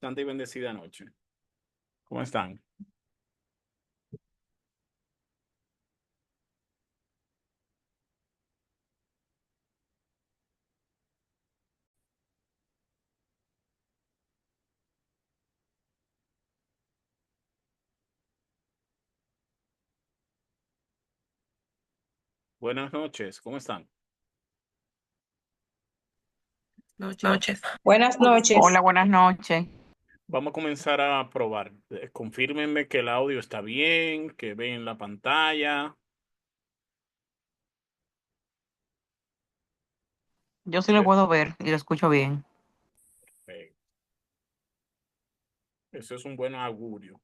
Santa y bendecida noche. ¿Cómo están? Buenas noches, ¿cómo están? Noches. Buenas Hola, noches. buenas noches. Vamos a comenzar a probar. Confírmenme que el audio está bien, que ven la pantalla. Yo sí lo puedo ver y lo escucho bien. Perfecto. Eso es un buen augurio.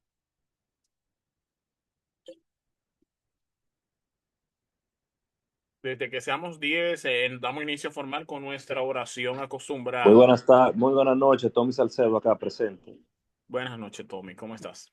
Desde que seamos 10, damos inicio formal con nuestra oración acostumbrada. Muy buenas noches, Tommy Salcedo acá presente. Buenas noches, Tommy, ¿cómo estás?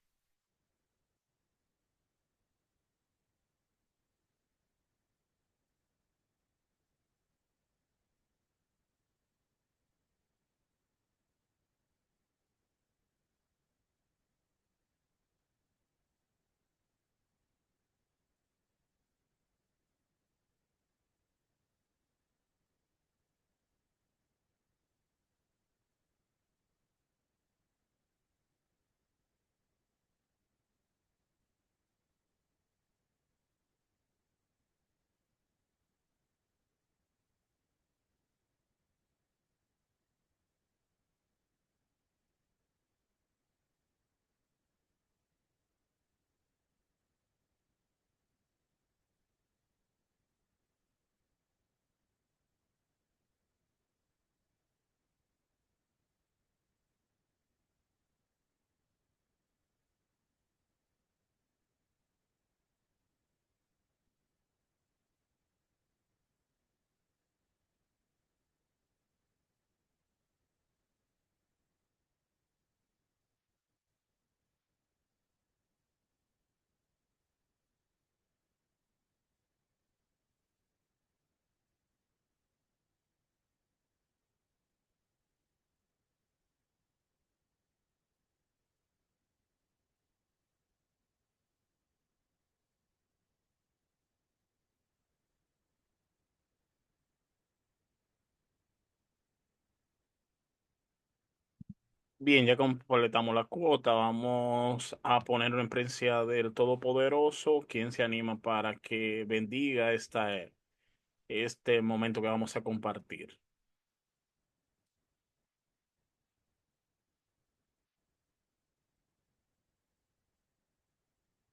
Bien, ya completamos la cuota. Vamos a ponerlo en presencia del Todopoderoso. ¿Quién se anima para que bendiga este momento que vamos a compartir?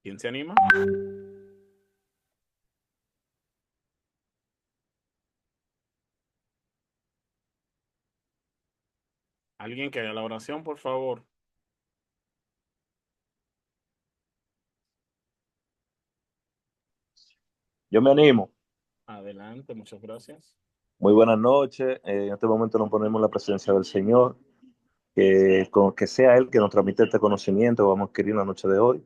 ¿Quién se anima? Alguien que haga la oración, por favor. Yo me animo. Adelante, muchas gracias. Muy buenas noches. En este momento nos ponemos en la presencia del Señor. Que sea Él que nos transmite este conocimiento que vamos a adquirir en la noche de hoy.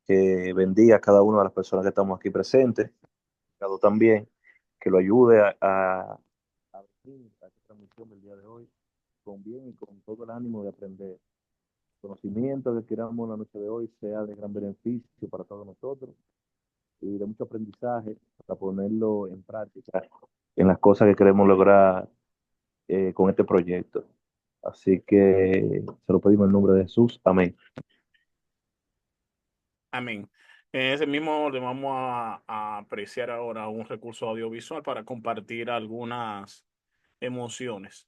Que bendiga a cada una de las personas que estamos aquí presentes. Cada también que lo ayude a venir a esta transmisión del día de hoy con bien y con todo el ánimo de aprender. El conocimiento que adquiramos en la noche de hoy sea de gran beneficio para todos nosotros y de mucho aprendizaje para ponerlo en práctica en las cosas que queremos lograr con este proyecto. Así que se lo pedimos en el nombre de Jesús. Amén. Amén. En ese mismo le vamos a apreciar ahora un recurso audiovisual para compartir algunas emociones.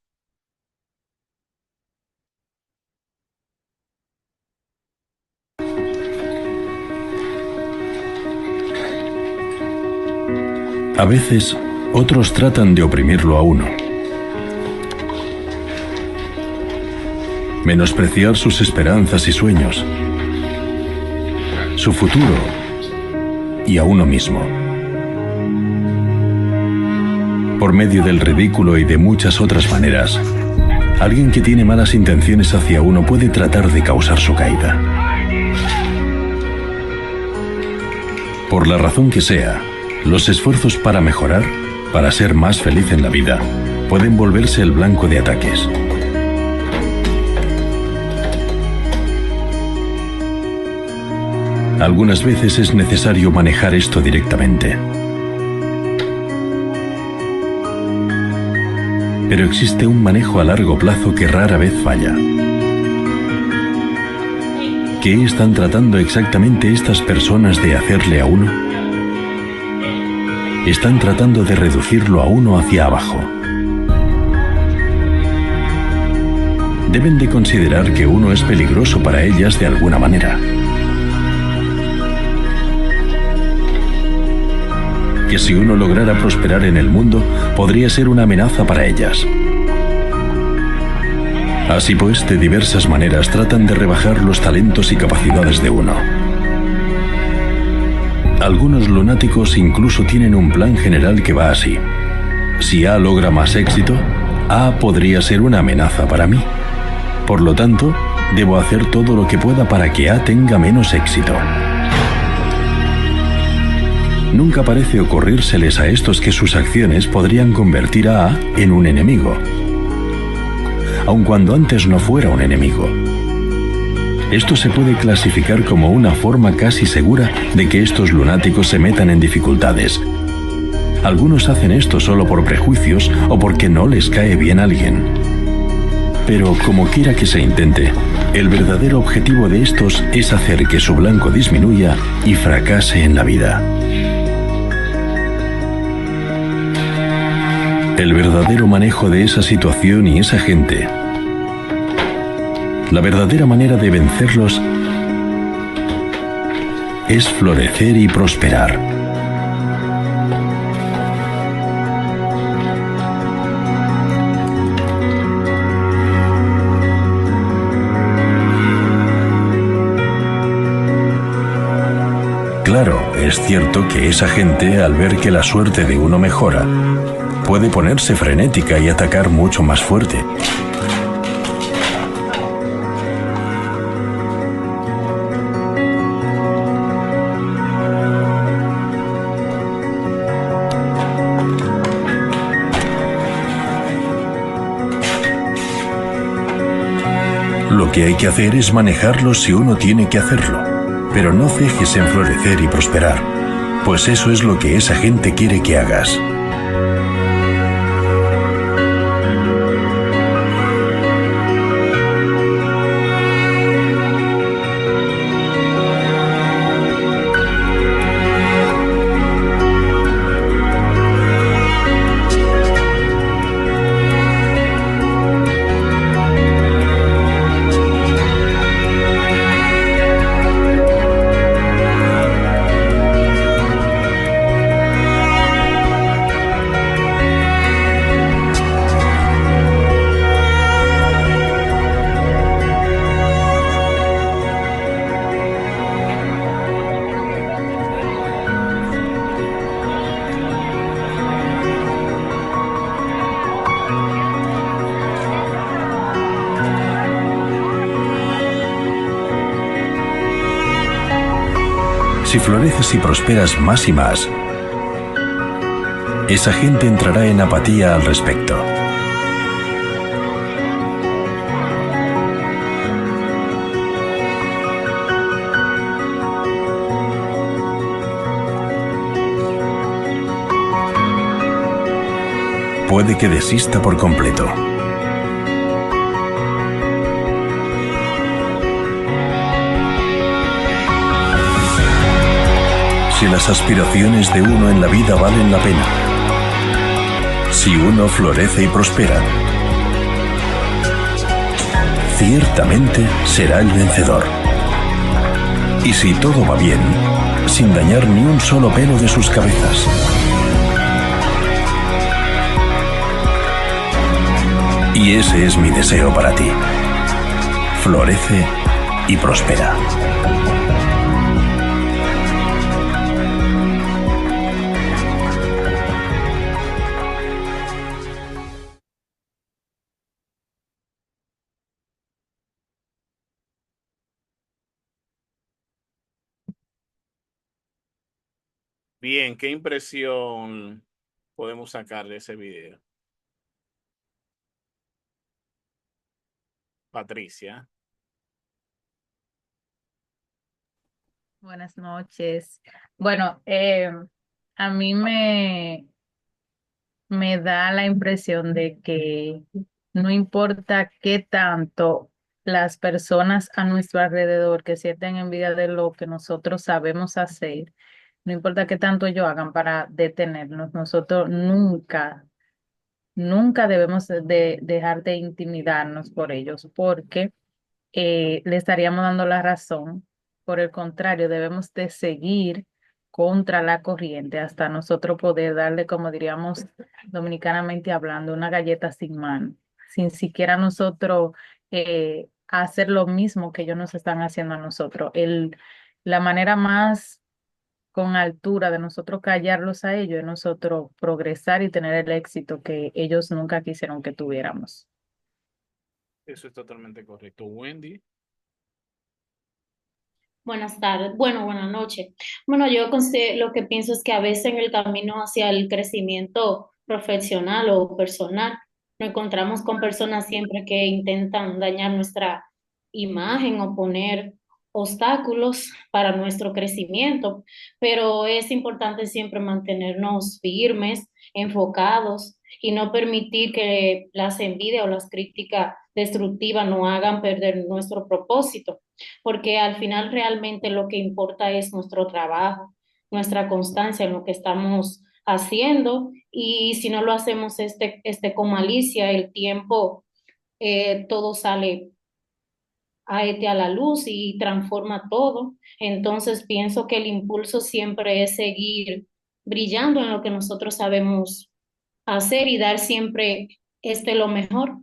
A veces, otros tratan de oprimirlo a uno, menospreciar sus esperanzas y sueños, su futuro y a uno mismo. Por medio del ridículo y de muchas otras maneras, alguien que tiene malas intenciones hacia uno puede tratar de causar su caída. Por la razón que sea, los esfuerzos para mejorar, para ser más feliz en la vida, pueden volverse el blanco de ataques. Algunas veces es necesario manejar esto directamente. Pero existe un manejo a largo plazo que rara vez falla. ¿Qué están tratando exactamente estas personas de hacerle a uno? Están tratando de reducirlo a uno hacia abajo. Deben de considerar que uno es peligroso para ellas de alguna manera. Que si uno lograra prosperar en el mundo, podría ser una amenaza para ellas. Así pues, de diversas maneras tratan de rebajar los talentos y capacidades de uno. Algunos lunáticos incluso tienen un plan general que va así. Si A logra más éxito, A podría ser una amenaza para mí. Por lo tanto, debo hacer todo lo que pueda para que A tenga menos éxito. Nunca parece ocurrírseles a estos que sus acciones podrían convertir a A en un enemigo, aun cuando antes no fuera un enemigo. Esto se puede clasificar como una forma casi segura de que estos lunáticos se metan en dificultades. Algunos hacen esto solo por prejuicios o porque no les cae bien alguien. Pero como quiera que se intente, el verdadero objetivo de estos es hacer que su blanco disminuya y fracase en la vida. El verdadero manejo de esa situación y esa gente, la verdadera manera de vencerlos, es florecer y prosperar. Claro, es cierto que esa gente, al ver que la suerte de uno mejora, puede ponerse frenética y atacar mucho más fuerte. Lo que hay que hacer es manejarlos si uno tiene que hacerlo, pero no cejes en florecer y prosperar, pues eso es lo que esa gente quiere que hagas. Si floreces y prosperas más y más, esa gente entrará en apatía al respecto. Puede que desista por completo. Si las aspiraciones de uno en la vida valen la pena, si uno florece y prospera, ciertamente será el vencedor. Y si todo va bien, sin dañar ni un solo pelo de sus cabezas. Y ese es mi deseo para ti. Florece y prospera. Bien, ¿qué impresión podemos sacar de ese video? Patricia. Buenas noches. Bueno, a mí me da la impresión de que no importa qué tanto las personas a nuestro alrededor que sienten envidia de lo que nosotros sabemos hacer, no importa qué tanto ellos hagan para detenernos, nosotros nunca debemos de dejar de intimidarnos por ellos, porque le estaríamos dando la razón. Por el contrario, debemos de seguir contra la corriente hasta nosotros poder darle, como diríamos dominicanamente hablando, una galleta sin mano, sin siquiera nosotros hacer lo mismo que ellos nos están haciendo a nosotros. La manera más con altura de nosotros callarlos a ellos es nosotros progresar y tener el éxito que ellos nunca quisieron que tuviéramos. Eso es totalmente correcto. Wendy, Buenas tardes, buenas noches. Bueno, lo que pienso es que a veces en el camino hacia el crecimiento profesional o personal, nos encontramos con personas siempre que intentan dañar nuestra imagen o poner obstáculos para nuestro crecimiento, pero es importante siempre mantenernos firmes, enfocados y no permitir que las envidias o las críticas destructivas nos hagan perder nuestro propósito, porque al final realmente lo que importa es nuestro trabajo, nuestra constancia en lo que estamos haciendo, y si no lo hacemos con malicia, el tiempo, todo sale a la luz y transforma todo. Entonces pienso que el impulso siempre es seguir brillando en lo que nosotros sabemos hacer y dar siempre lo mejor.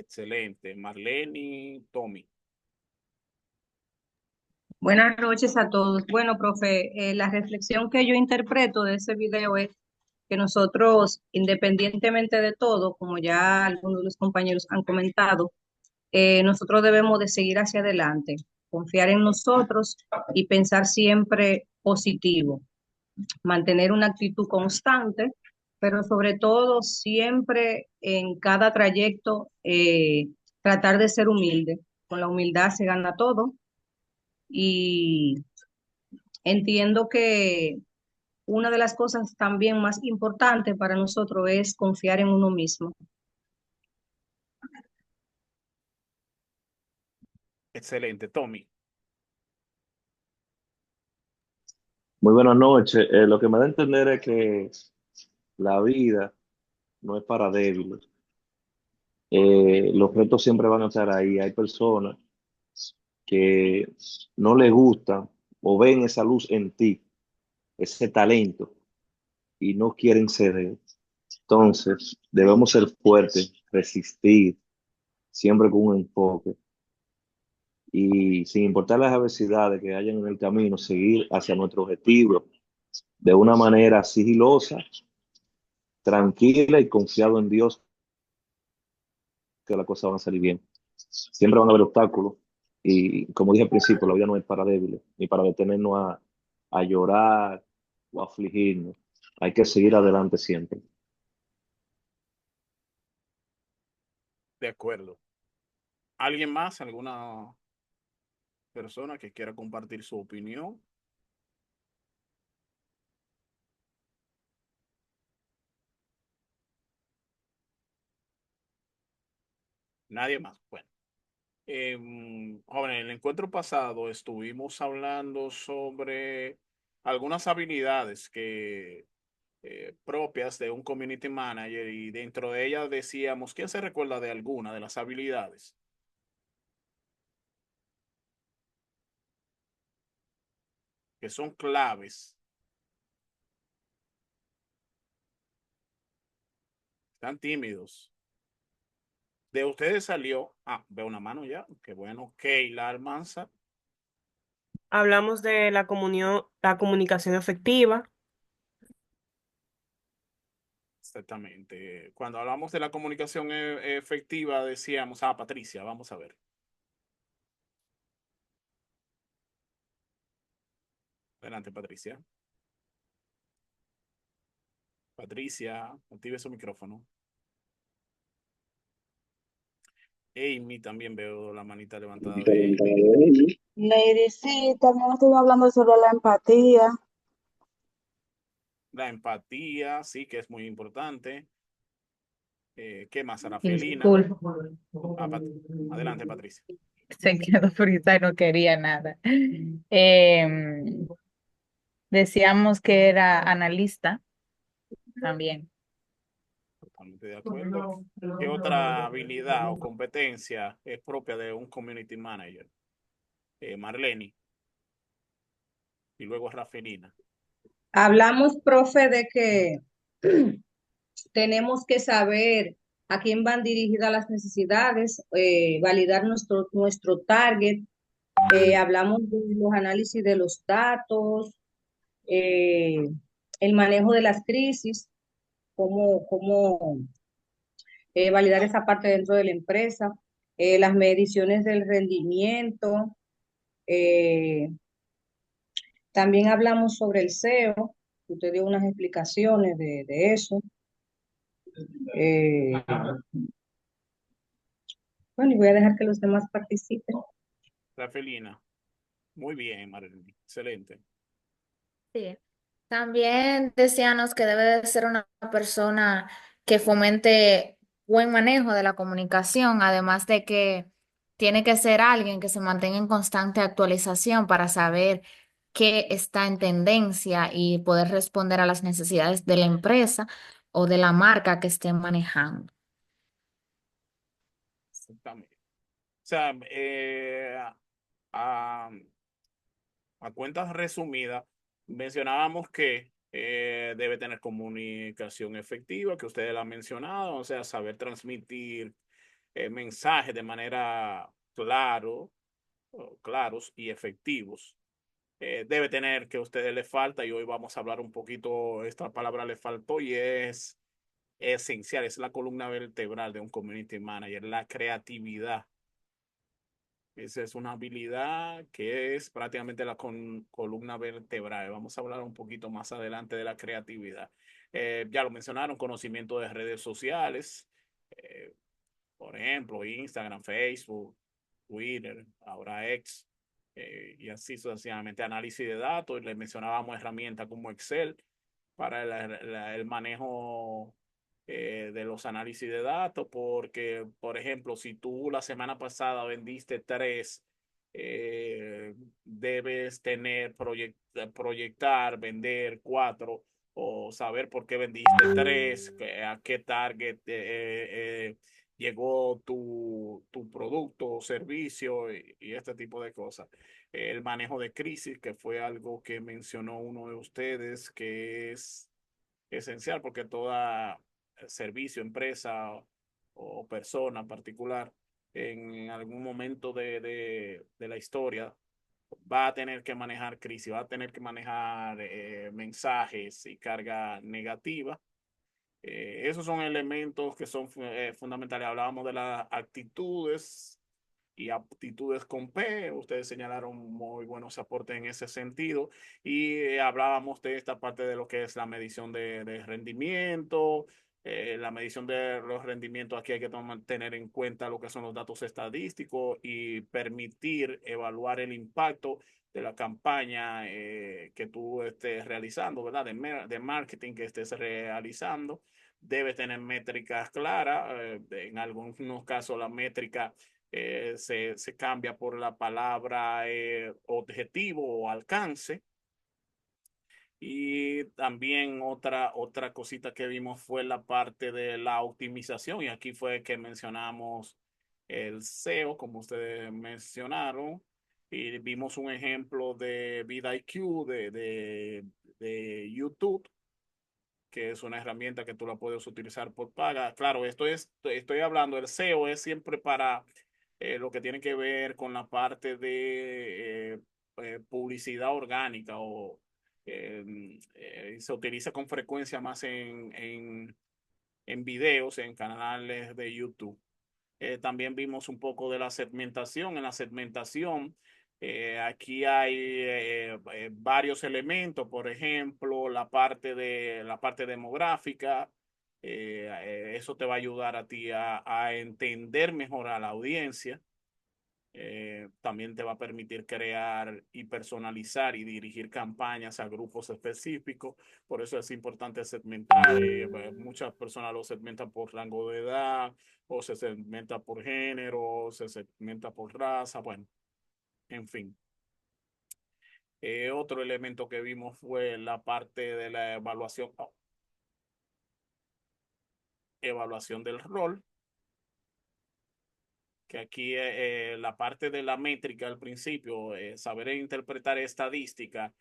excelente. Marlene, Tommy. Buenas noches a todos. Bueno, profe, la reflexión que yo interpreto de ese video es que nosotros, independientemente de todo, como ya algunos de los compañeros han comentado, nosotros debemos de seguir hacia adelante, confiar en nosotros y pensar siempre positivo, mantener una actitud constante, pero sobre todo siempre en cada trayecto tratar de ser humilde. Con la humildad se gana todo y entiendo que una de las cosas también más importantes para nosotros es confiar en uno mismo. Excelente. Tommy. Muy buenas noches. Lo que me da a entender es que la vida no es para débiles. Los retos siempre van a estar ahí. Hay personas que no les gusta o ven esa luz en ti, ese talento, y no quieren ceder. Entonces, debemos ser fuertes, resistir, siempre con un enfoque y sin importar las adversidades que hayan en el camino, seguir hacia nuestro objetivo de una manera sigilosa, tranquila y confiado en Dios, que las cosas van a salir bien. Siempre van a haber obstáculos y como dije al principio, la vida no es para débiles, ni para detenernos a llorar o a afligirnos. Hay que seguir adelante siempre. De acuerdo. ¿Alguien más? ¿Alguna persona que quiera compartir su opinión? Nadie más. Bueno. Joven, en el encuentro pasado estuvimos hablando sobre algunas habilidades propias de un community manager, y dentro de ellas decíamos, ¿quién se recuerda de alguna de las habilidades que son claves? Están tímidos. De ustedes salió, veo una mano ya, qué bueno, Keila Almanza. Hablamos de la comunicación efectiva. Exactamente. Cuando hablamos de la comunicación efectiva, decíamos, Patricia, vamos a ver. Adelante, Patricia. Patricia, active su micrófono. Amy, también veo la manita levantada de Amy. Lady, sí, también estoy hablando sobre la empatía. La empatía, sí, que es muy importante. ¿Qué más? Rafelina. Disculpa, Ah, adelante, Patricia. se quedó frita y no quería nada. Decíamos que era analista también. Totalmente de acuerdo. ¿Qué otra habilidad o competencia es propia de un community manager? Marlene y luego Rafelina. Hablamos, profe, de que tenemos que saber a quién van dirigidas las necesidades, validar nuestro target. Hablamos de los análisis de los datos, eh, el manejo de las crisis, cómo validar esa parte dentro de la empresa, las mediciones del rendimiento. eh, También hablamos sobre el SEO, usted dio unas explicaciones de eso. Eh, bueno, y voy a dejar que los demás participen. Rafelina. Muy bien, Marlene. Excelente. Sí. También decíamos que debe de ser una persona que fomente buen manejo de la comunicación, además de que tiene que ser alguien que se mantenga en constante actualización para saber qué está en tendencia y poder responder a las necesidades de la empresa o de la marca que esté manejando. Exactamente. O sea, a, a cuentas resumidas, mencionábamos que debe tener comunicación efectiva, que ustedes la han mencionado, o sea, saber transmitir mensajes de manera claros y efectivos. Debe tener que a ustedes les falta, y hoy vamos a hablar un poquito, esta palabra le faltó y es esencial, es la columna vertebral de un community manager, la creatividad. Esa es una habilidad que es prácticamente la columna vertebral. Vamos a hablar un poquito más adelante de la creatividad. Ya lo mencionaron, conocimiento de redes sociales, eh, por ejemplo, Instagram, Facebook, Twitter, ahora X, y así sucesivamente. Análisis de datos, les mencionábamos herramientas como Excel para el manejo de los análisis de datos, porque, por ejemplo, si tú la semana pasada vendiste tres, debes tener, proyectar, vender cuatro, o saber por qué vendiste tres, a qué target llegó tu producto o servicio y este tipo de cosas. El manejo de crisis, que fue algo que mencionó uno de ustedes, que es esencial porque toda servicio, empresa o persona particular en algún momento de la historia va a tener que manejar crisis, va a tener que manejar mensajes y carga negativa. Esos son elementos que son fundamentales. Hablábamos de las actitudes y aptitudes con P. Ustedes señalaron muy buenos aportes en ese sentido. Y hablábamos de esta parte de lo que es la medición de rendimiento. La medición de los rendimientos, aquí hay que tener en cuenta lo que son los datos estadísticos y permitir evaluar el impacto de la campaña que tú estés realizando, ¿verdad? De marketing que estés realizando. Debe tener métricas claras. En algunos casos la métrica se cambia por la palabra objetivo o alcance. Y también otra cosita que vimos fue la parte de la optimización. Y aquí fue que mencionamos el SEO, como ustedes mencionaron. Y vimos un ejemplo de VidIQ de YouTube, que es una herramienta que tú la puedes utilizar por paga. Claro, estoy hablando, el SEO es siempre para lo que tiene que ver con la parte de publicidad orgánica o se utiliza con frecuencia más en videos, en canales de YouTube. También vimos un poco de la segmentación. En la segmentación, aquí hay varios elementos, por ejemplo, la parte demográfica, Eso te va a ayudar a ti a entender mejor a la audiencia. También te va a permitir crear y personalizar y dirigir campañas a grupos específicos. Por eso es importante segmentar. Muchas personas lo segmentan por rango de edad, o se segmenta por género, o se segmenta por raza. Bueno, en fin. Otro elemento que vimos fue la parte de la evaluación del rol, que aquí la parte de la métrica al principio, saber interpretar estadística,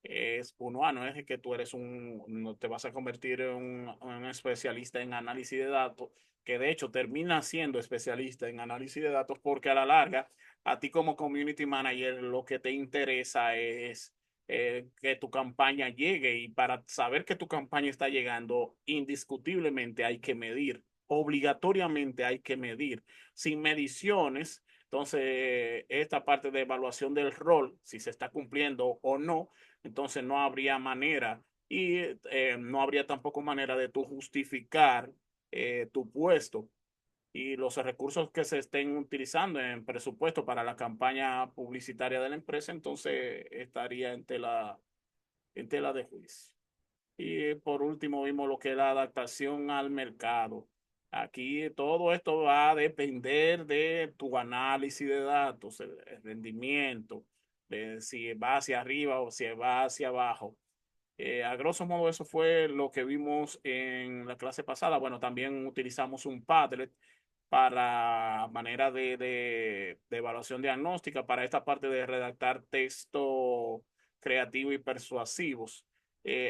es uno, no es que tú eres no te vas a convertir en un especialista en análisis de datos, que de hecho termina siendo especialista en análisis de datos, porque a la larga, a ti como community manager, lo que te interesa es que tu campaña llegue, y para saber que tu campaña está llegando, indiscutiblemente hay que medir, obligatoriamente hay que medir. Sin mediciones, entonces esta parte de evaluación del rol, si se está cumpliendo o no, entonces no habría manera, y no habría tampoco manera de tú justificar tu puesto y los recursos que se estén utilizando en presupuesto para la campaña publicitaria de la empresa. Entonces estaría en tela de juicio. Y por último vimos lo que es la adaptación al mercado. Aquí todo esto va a depender de tu análisis de datos, el rendimiento, de si va hacia arriba o si va hacia abajo. A grosso modo, eso fue lo que vimos en la clase pasada. Bueno, también utilizamos un Padlet para manera de evaluación diagnóstica, para esta parte de redactar texto creativo y persuasivos.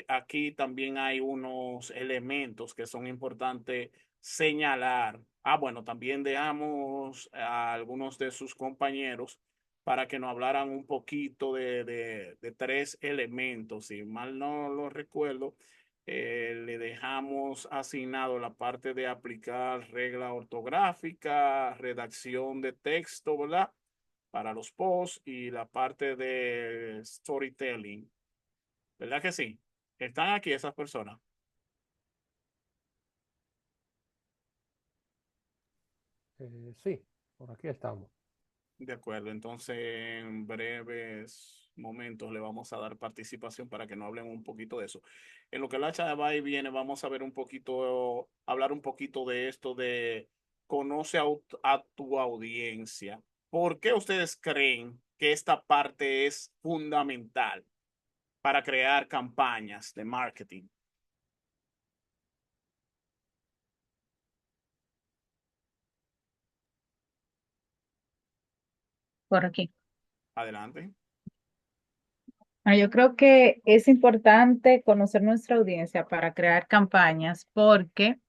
Aquí también hay unos elementos que son importantes señalar. Bueno, también dejamos a algunos de sus compañeros para que nos hablaran un poquito de tres elementos. Si mal no lo recuerdo, le dejamos asignado la parte de aplicar regla ortográfica, redacción de texto, ¿verdad? Para los posts, y la parte de storytelling. ¿Verdad que sí? Están aquí esas personas. Sí, por aquí estamos. De acuerdo, entonces en breves momentos le vamos a dar participación para que nos hablen un poquito de eso. En lo que la chava va y viene, vamos a ver un poquito, hablar un poquito de esto de conoce a tu audiencia. ¿Por qué ustedes creen que esta parte es fundamental para crear campañas de marketing? Por aquí. Adelante. Yo creo que es importante conocer nuestra audiencia para crear campañas, porque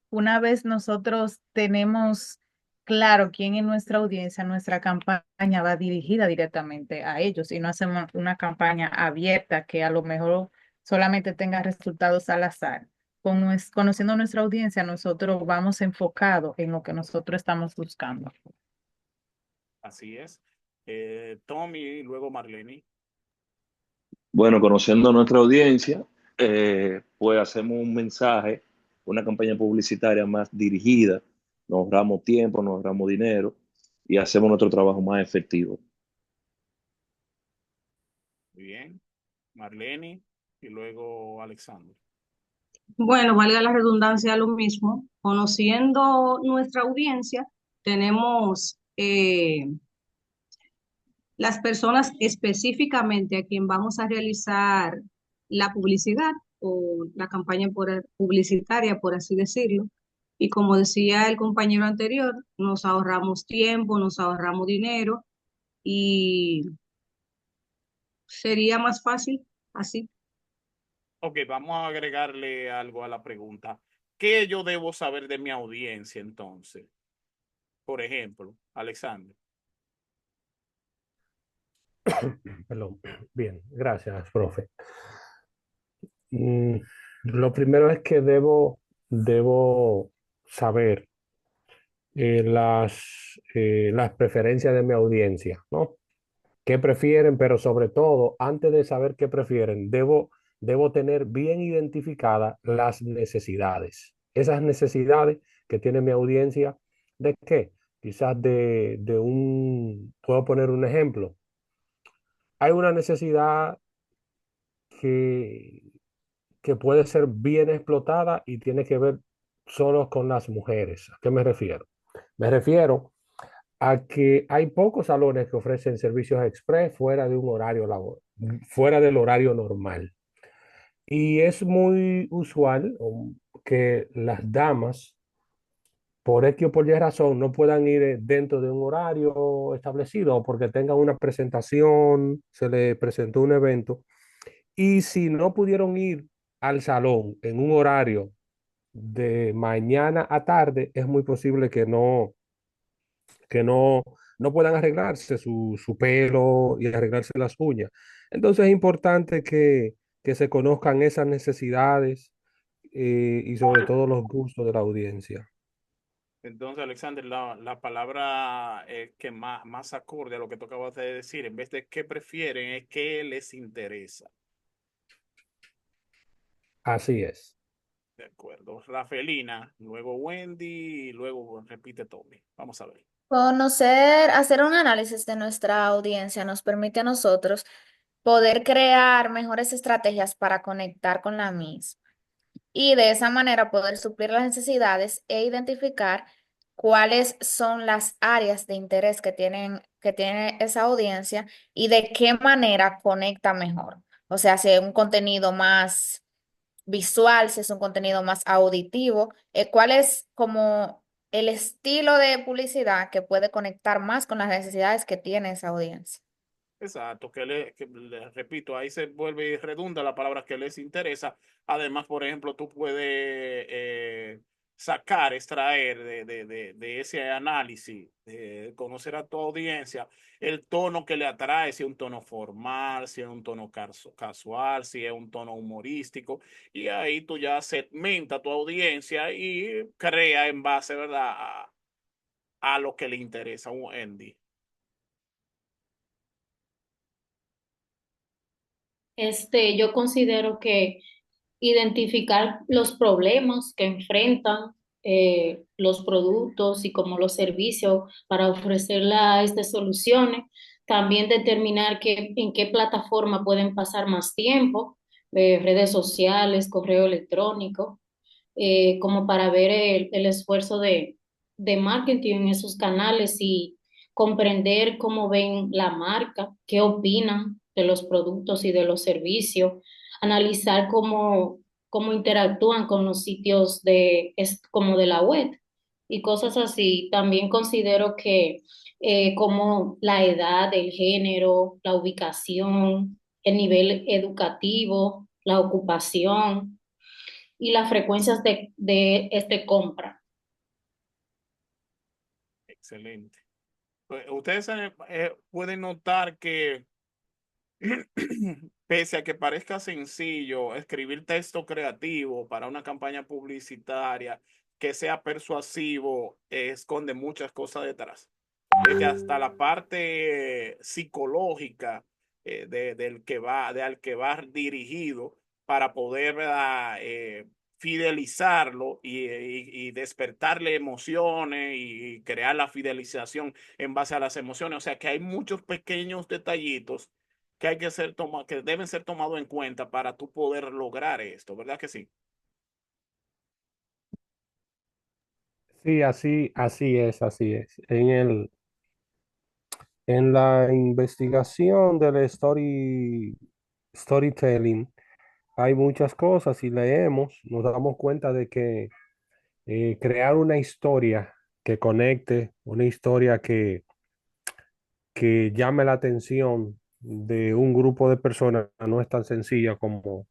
una vez nosotros tenemos claro quién es nuestra audiencia, nuestra campaña va dirigida directamente a ellos, y no hacemos una campaña abierta que a lo mejor solamente tenga resultados al azar. Conociendo nuestra audiencia, nosotros vamos enfocados en lo que nosotros estamos buscando. Así es. Tommy y luego Marlene. Bueno, conociendo nuestra audiencia, pues hacemos un mensaje, una campaña publicitaria más dirigida, nos ahorramos tiempo, nos ahorramos dinero y hacemos nuestro trabajo más efectivo. Muy bien. Marlene y luego Alexander. Bueno, valga la redundancia, lo mismo. Conociendo nuestra audiencia, tenemos las personas específicamente a quien vamos a realizar la publicidad o la campaña publicitaria, por así decirlo. Y como decía el compañero anterior, nos ahorramos tiempo, nos ahorramos dinero y sería más fácil así. Ok, vamos a agregarle algo a la pregunta. ¿Qué yo debo saber de mi audiencia entonces? Por ejemplo, Alexander. Perdón. Bien, gracias, profe. Lo primero es que debo saber las preferencias de mi audiencia, ¿no? ¿Qué prefieren? Pero sobre todo, antes de saber qué prefieren, debo tener bien identificadas las necesidades. esas necesidades que tiene mi audiencia. ¿De qué? Quizás puedo poner un ejemplo. Hay una necesidad que, que puede ser bien explotada y tiene que ver solo con las mujeres. ¿A qué me refiero? Me refiero a que hay pocos salones que ofrecen servicios express fuera de un horario fuera del horario normal. Y es muy usual que las damas, por X o por Y razón, no puedan ir dentro de un horario establecido o porque tengan una presentación, se le presentó un evento. Y si no pudieron ir al salón en un horario de mañana a tarde, es muy posible que no puedan arreglarse su pelo y arreglarse las uñas. Entonces es importante que se conozcan esas necesidades y sobre todo los gustos de la audiencia. Entonces, Alexander, la palabra que más acorde a lo que tú acabas de decir, en vez de qué prefieren, es qué les interesa. Así es. De acuerdo. Rafelina, luego Wendy y luego repite Tommy. Vamos a ver. Hacer un análisis de nuestra audiencia nos permite a nosotros poder crear mejores estrategias para conectar con la misma y de esa manera poder suplir las necesidades e identificar cuáles son las áreas de interés que tiene esa audiencia y de qué manera conecta mejor. O sea, si es un contenido más visual, si es un contenido más auditivo, cuál es como el estilo de publicidad que puede conectar más con las necesidades que tiene esa audiencia. Exacto, repito, ahí se vuelve y redunda la palabra que les interesa. Además, por ejemplo, tú puedes extraer de ese análisis, conocer a tu audiencia, el tono que le atrae, si es un tono formal, si es un tono casual, si es un tono humorístico, y ahí tú ya segmenta a tu audiencia y crea en base, ¿verdad?, a lo que le interesa a un Andy. Yo considero que identificar los problemas que enfrentan los productos y como los servicios para ofrecerla soluciones. También determinar en qué plataforma pueden pasar más tiempo, redes sociales, correo electrónico, como para ver el esfuerzo de marketing en esos canales y comprender cómo ven la marca, qué opinan de los productos y de los servicios, analizar cómo interactúan con los sitios como de la web y cosas así. También considero que como la edad, el género, la ubicación, el nivel educativo, la ocupación y las frecuencias de compra. Excelente. Pues, ustedes pueden notar que pese a que parezca sencillo escribir texto creativo para una campaña publicitaria que sea persuasivo, esconde muchas cosas detrás. Desde hasta la parte psicológica al que va dirigido para poder, ¿verdad?, fidelizarlo y despertarle emociones y crear la fidelización en base a las emociones. O sea que hay muchos pequeños detallitos que que deben ser tomados en cuenta para tú poder lograr esto, ¿verdad que sí? Sí, así es, así es. En la investigación del storytelling hay muchas cosas y leemos, nos damos cuenta de que crear una historia que conecte, una historia que llame la atención de un grupo de personas no es tan sencilla como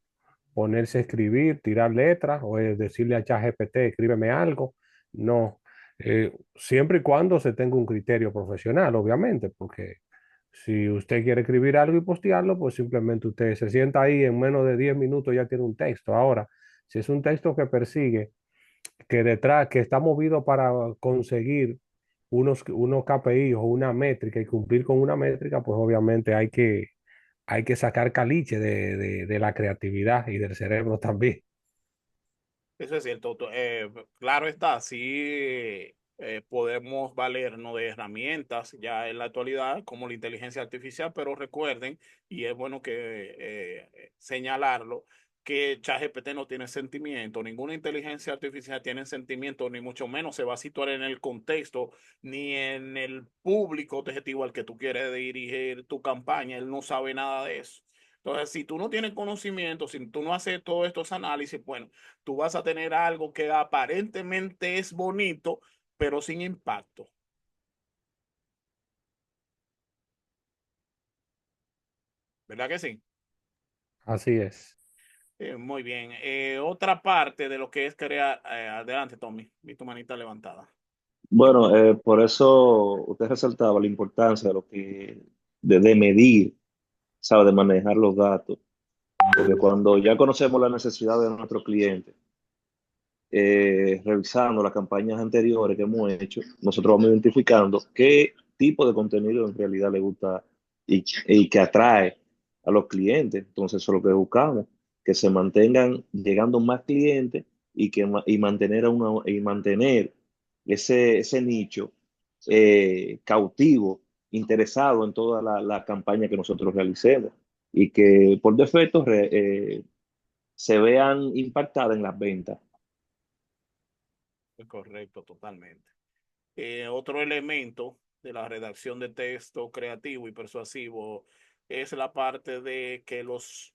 ponerse a escribir, tirar letras o decirle a ChatGPT, escríbeme algo. No, siempre y cuando se tenga un criterio profesional, obviamente, porque si usted quiere escribir algo y postearlo, pues simplemente usted se sienta ahí en menos de 10 minutos ya tiene un texto. Ahora, si es un texto que persigue, que detrás, que está movido para conseguir unos KPI o una métrica y cumplir con una métrica, pues obviamente hay que sacar caliche de la creatividad y del cerebro también. Eso es cierto. Claro está, sí podemos valernos de herramientas ya en la actualidad como la inteligencia artificial, pero recuerden, y es bueno que señalarlo, que ChatGPT no tiene sentimiento, ninguna inteligencia artificial tiene sentimiento, ni mucho menos se va a situar en el contexto, ni en el público objetivo al que tú quieres dirigir tu campaña, él no sabe nada de eso. Entonces, si tú no tienes conocimiento, si tú no haces todos estos análisis, bueno, tú vas a tener algo que aparentemente es bonito, pero sin impacto. ¿Verdad que sí? Así es. Muy bien. Otra parte de lo que es crear, adelante, Tommy, vi tu manita levantada. Bueno, por eso usted resaltaba la importancia de de medir, ¿sabe? De manejar los datos. Porque cuando ya conocemos la necesidad de nuestro cliente, revisando las campañas anteriores que hemos hecho, nosotros vamos identificando qué tipo de contenido en realidad le gusta y que atrae a los clientes. Entonces, eso es lo que buscamos, que se mantengan llegando más clientes y mantener, y mantener ese nicho cautivo, interesado en toda la campaña que nosotros realicemos y que por defecto se vean impactadas en las ventas. Es correcto, totalmente. Otro elemento de la redacción de texto creativo y persuasivo es la parte de que los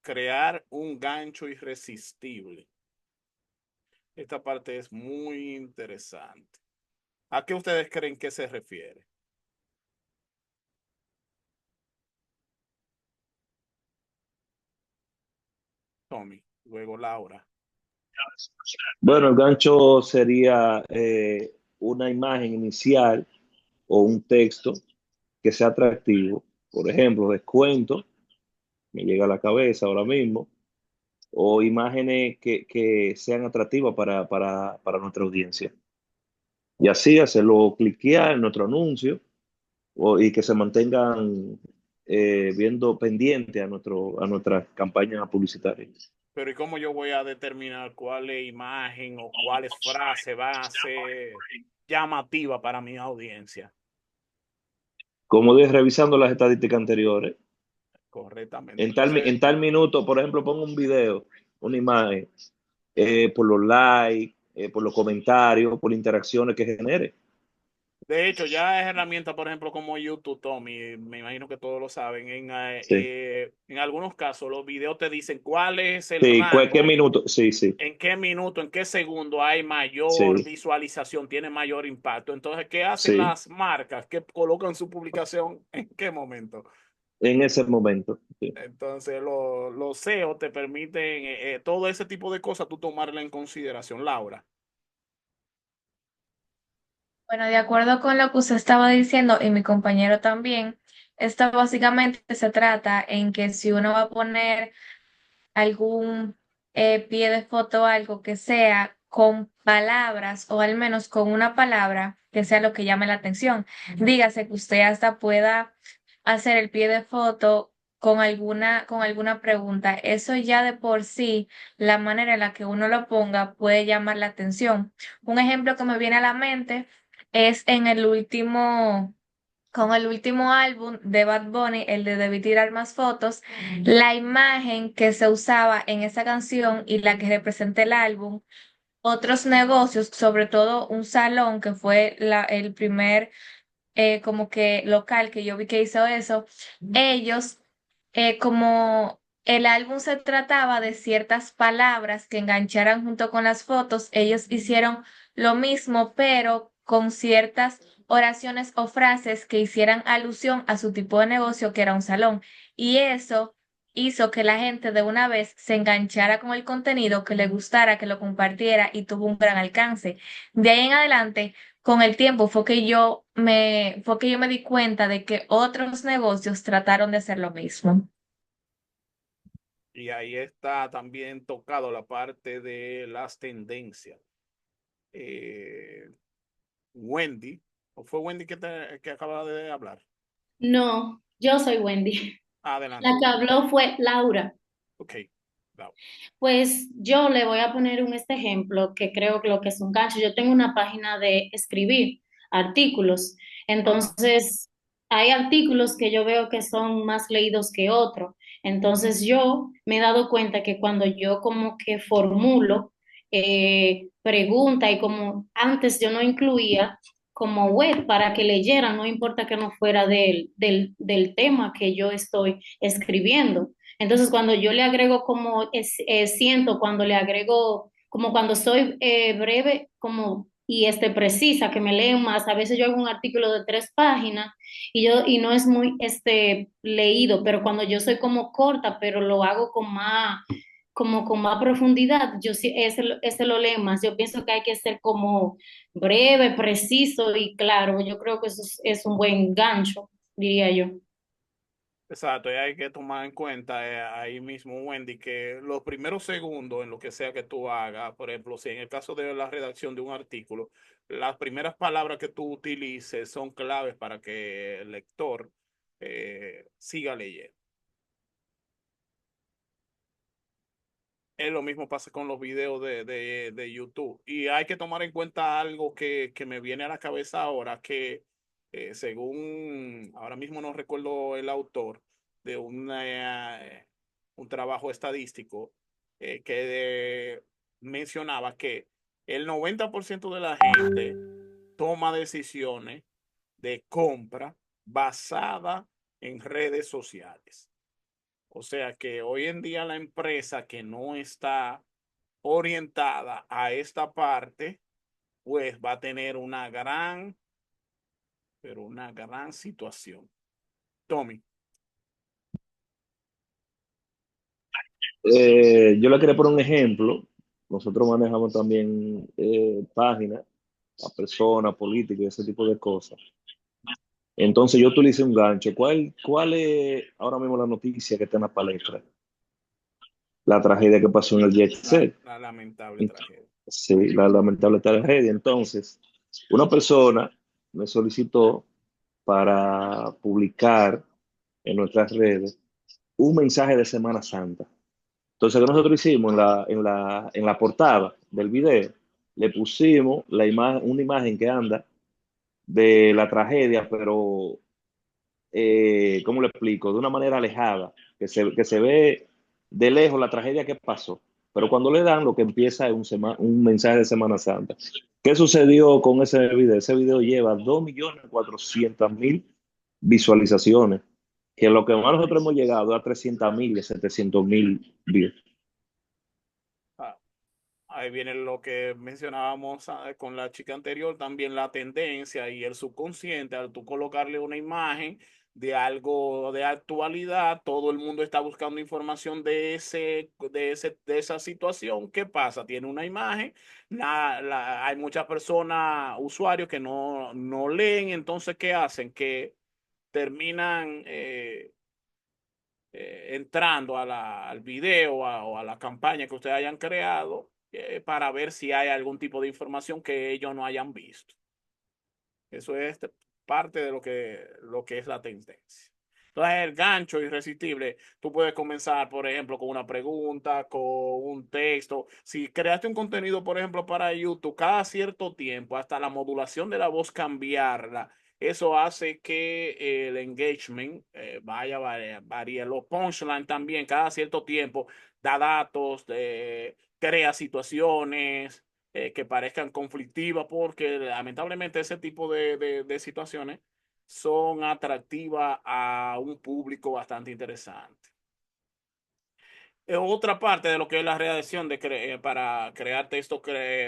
crear un gancho irresistible. Esta parte es muy interesante. ¿A qué ustedes creen que se refiere? Tommy, luego Laura. Bueno, el gancho sería una imagen inicial o un texto que sea atractivo. Por ejemplo, descuento, me llega a la cabeza ahora mismo, o imágenes que sean atractivas para nuestra audiencia. Y así hacerlo cliquear en nuestro anuncio y que se mantengan viendo pendiente a a nuestra campaña publicitaria. Pero ¿y cómo yo voy a determinar cuál es imagen o cuáles frases van a ser llamativa para mi audiencia? Como dije, revisando las estadísticas anteriores, Correctamente. Entonces, en tal minuto, por ejemplo, pongo un video, una imagen, por los likes, por los comentarios, por interacciones que genere. de hecho, ya es herramientas, por ejemplo, como YouTube, Tommy, me imagino que todos lo saben, Sí, en algunos casos los videos te dicen cuál es el sí, cualquier rango, minuto, sí, sí, en qué minuto, en qué segundo hay mayor sí, visualización, tiene mayor impacto. Entonces, ¿qué hacen sí, las marcas? ¿Que colocan su publicación en qué momento? en ese momento. Sí. Entonces, los SEO te permiten todo ese tipo de cosas tú tomarla en consideración, Laura. Bueno, de acuerdo con lo que usted estaba diciendo y mi compañero también, esto básicamente se trata en que si uno va a poner algún pie de foto, algo que sea con palabras o al menos con una palabra que sea lo que llame la atención. Dígase que usted hasta pueda hacer el pie de foto con alguna pregunta. Eso ya de por sí, la manera en la que uno lo ponga puede llamar la atención. Un ejemplo que me viene a la mente es en el último con el último álbum de Bad Bunny, el de Debí tirar más fotos, la imagen que se usaba en esa canción y la que representa el álbum, otros negocios, sobre todo un salón que fue el primer como que local que yo vi que hizo eso, ellos como el álbum se trataba de ciertas palabras que engancharan junto con las fotos, ellos hicieron lo mismo, pero con ciertas oraciones o frases que hicieran alusión a su tipo de negocio, que era un salón. Y eso hizo que la gente de una vez se enganchara con el contenido, que le gustara, que lo compartiera y tuvo un gran alcance. De ahí en adelante, con el tiempo fue que yo me di cuenta de que otros negocios trataron de hacer lo mismo. Y ahí está también tocado la parte de las tendencias. Eh, Wendy, ¿o fue Wendy que acaba de hablar? No, yo soy Wendy. La Adelante. que habló fue Laura. Ok, Pues yo le voy a poner este ejemplo que creo que lo que es un gancho. Yo tengo una página de escribir artículos. Ajá. Entonces, hay artículos que yo veo que son más leídos que otros. Entonces, yo me he dado cuenta que cuando yo como que formulo pregunta y como antes yo no incluía como web para que leyeran, no importa que no fuera del tema que yo estoy escribiendo. Entonces, cuando yo le agrego como, siento cuando le agrego, como cuando soy breve, como y precisa, que me leen más, a veces yo hago un artículo de 3 páginas y no es muy leído, pero cuando yo soy como corta, pero lo hago con más, como con más profundidad, yo sí, ese lo leo más. Yo pienso que hay que ser como breve, preciso y claro. Yo creo que eso es un buen gancho, diría yo. Exacto, y hay que tomar en cuenta ahí mismo, Wendy, que los primeros segundos en lo que sea que tú hagas, por ejemplo, si en el caso de la redacción de un artículo, las primeras palabras que tú utilices son claves para que el lector siga leyendo. Es lo mismo pasa con los videos de YouTube. Y hay que tomar en cuenta algo que me viene a la cabeza ahora, que según, ahora mismo no recuerdo el autor de un trabajo estadístico que mencionaba que el 90% de la gente toma decisiones de compra basada en redes sociales. O sea que hoy en día la empresa que no está orientada a esta parte, pues va a tener una gran, pero una gran situación. Tommy. Yo le quería poner un ejemplo. Nosotros manejamos también páginas a personas, políticos y ese tipo de cosas. Entonces yo utilicé un gancho. ¿Cuál es ahora mismo la noticia que está en la palestra? La tragedia que pasó en el Jet Set. La lamentable tragedia. Sí, la lamentable tragedia. Entonces, una persona me solicitó para publicar en nuestras redes un mensaje de Semana Santa. Entonces, ¿qué nosotros hicimos en la portada del video? Le pusimos una imagen que anda de la tragedia, pero, ¿cómo le explico? De una manera alejada, que se ve de lejos la tragedia que pasó. Pero cuando le dan, lo que empieza es un mensaje de Semana Santa. ¿Qué sucedió con ese video? Ese video lleva 2.400.000 visualizaciones, que lo que más nosotros hemos llegado a 300.000 y 700.000 views. Ah, ahí viene lo que mencionábamos con la chica anterior, también la tendencia y el subconsciente, al tú colocarle una imagen de algo de actualidad, todo el mundo está buscando información de esa situación. ¿Qué pasa? Tiene una imagen, hay muchas personas, usuarios que no leen, entonces, ¿qué hacen? Que terminan entrando al video o a la campaña que ustedes hayan creado para ver si hay algún tipo de información que ellos no hayan visto. Eso es parte de lo que es la tendencia. Entonces, el gancho irresistible, tú puedes comenzar, por ejemplo, con una pregunta, con un texto. Si creaste un contenido, por ejemplo, para YouTube, cada cierto tiempo, hasta la modulación de la voz cambiarla, eso hace que el engagement varíe. Los punchline también, cada cierto tiempo, da datos, crea situaciones que parezcan conflictivas, porque lamentablemente ese tipo de situaciones son atractivas a un público bastante interesante. Otra parte de lo que es la redacción para crear texto,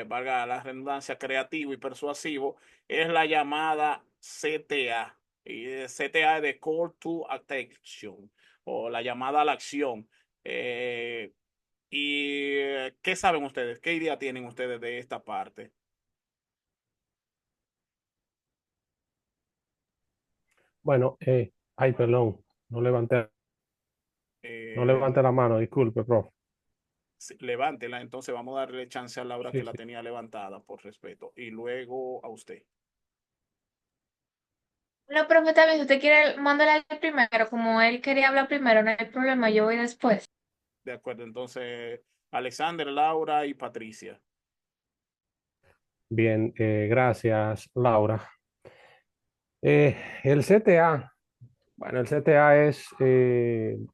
valga la redundancia, creativo y persuasivo, es la llamada CTA. Y CTA es de Call to Action, o la llamada a la acción. ¿Qué saben ustedes? ¿Qué idea tienen ustedes de esta parte? Bueno, ay, perdón, no levanté, no Eh, levanté la mano, disculpe, profe. Sí, levántela, entonces vamos a darle chance a Laura que Sí, la sí. tenía levantada por respeto y luego a usted. No, profe, también si usted quiere, mándale al primero. Como él quería hablar primero, no hay problema, yo voy después. De acuerdo, entonces, Alexander, Laura y Patricia. Bien, gracias, Laura. El CTA, bueno, el CTA es el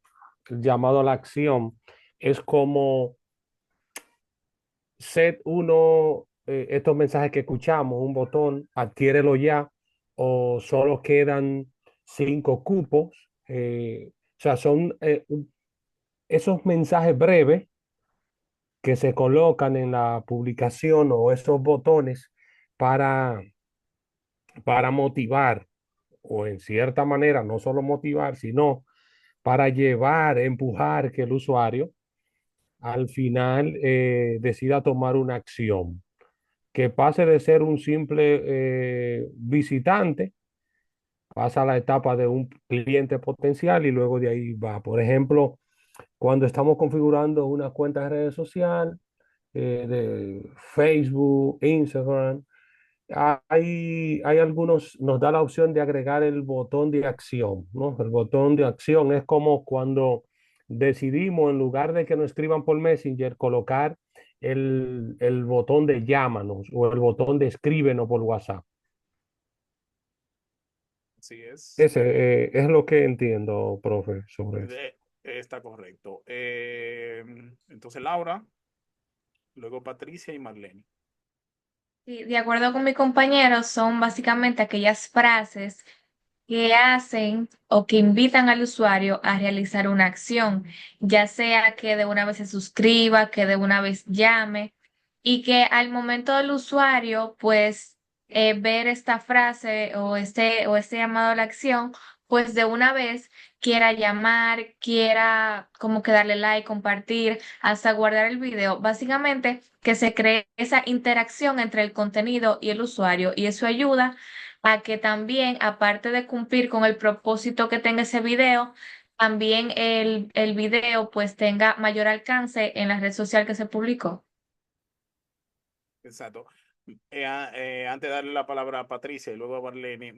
llamado a la acción. Es como set uno, estos mensajes que escuchamos, un botón, adquiérelo ya, o solo quedan 5 cupos. O sea, son esos mensajes breves que se colocan en la publicación o esos botones para, para motivar, o en cierta manera, no solo motivar, sino para llevar, empujar que el usuario al final decida tomar una acción, que pase de ser un simple visitante, pasa a la etapa de un cliente potencial y luego de ahí va. Por ejemplo, cuando estamos configurando una cuenta de redes sociales, de Facebook, Instagram, hay algunos, nos da la opción de agregar el botón de acción, ¿no? El botón de acción es como cuando decidimos, en lugar de que nos escriban por Messenger, colocar el botón de llámanos o el botón de escríbenos por WhatsApp. Así es. Ese es lo que entiendo, profe, sobre eso. Está correcto. Entonces, Laura, luego Patricia y Marlene. Sí, de acuerdo con mi compañero, son básicamente aquellas frases que hacen o que invitan al usuario a realizar una acción, ya sea que de una vez se suscriba, que de una vez llame y que al momento del usuario, pues, ver esta frase o este llamado a la acción, pues de una vez quiera llamar, quiera como que darle like, compartir, hasta guardar el video. Básicamente, que se cree esa interacción entre el contenido y el usuario y eso ayuda a que también, aparte de cumplir con el propósito que tenga ese video, también el video pues tenga mayor alcance en la red social que se publicó. Exacto. Antes de darle la palabra a Patricia y luego a Marlene,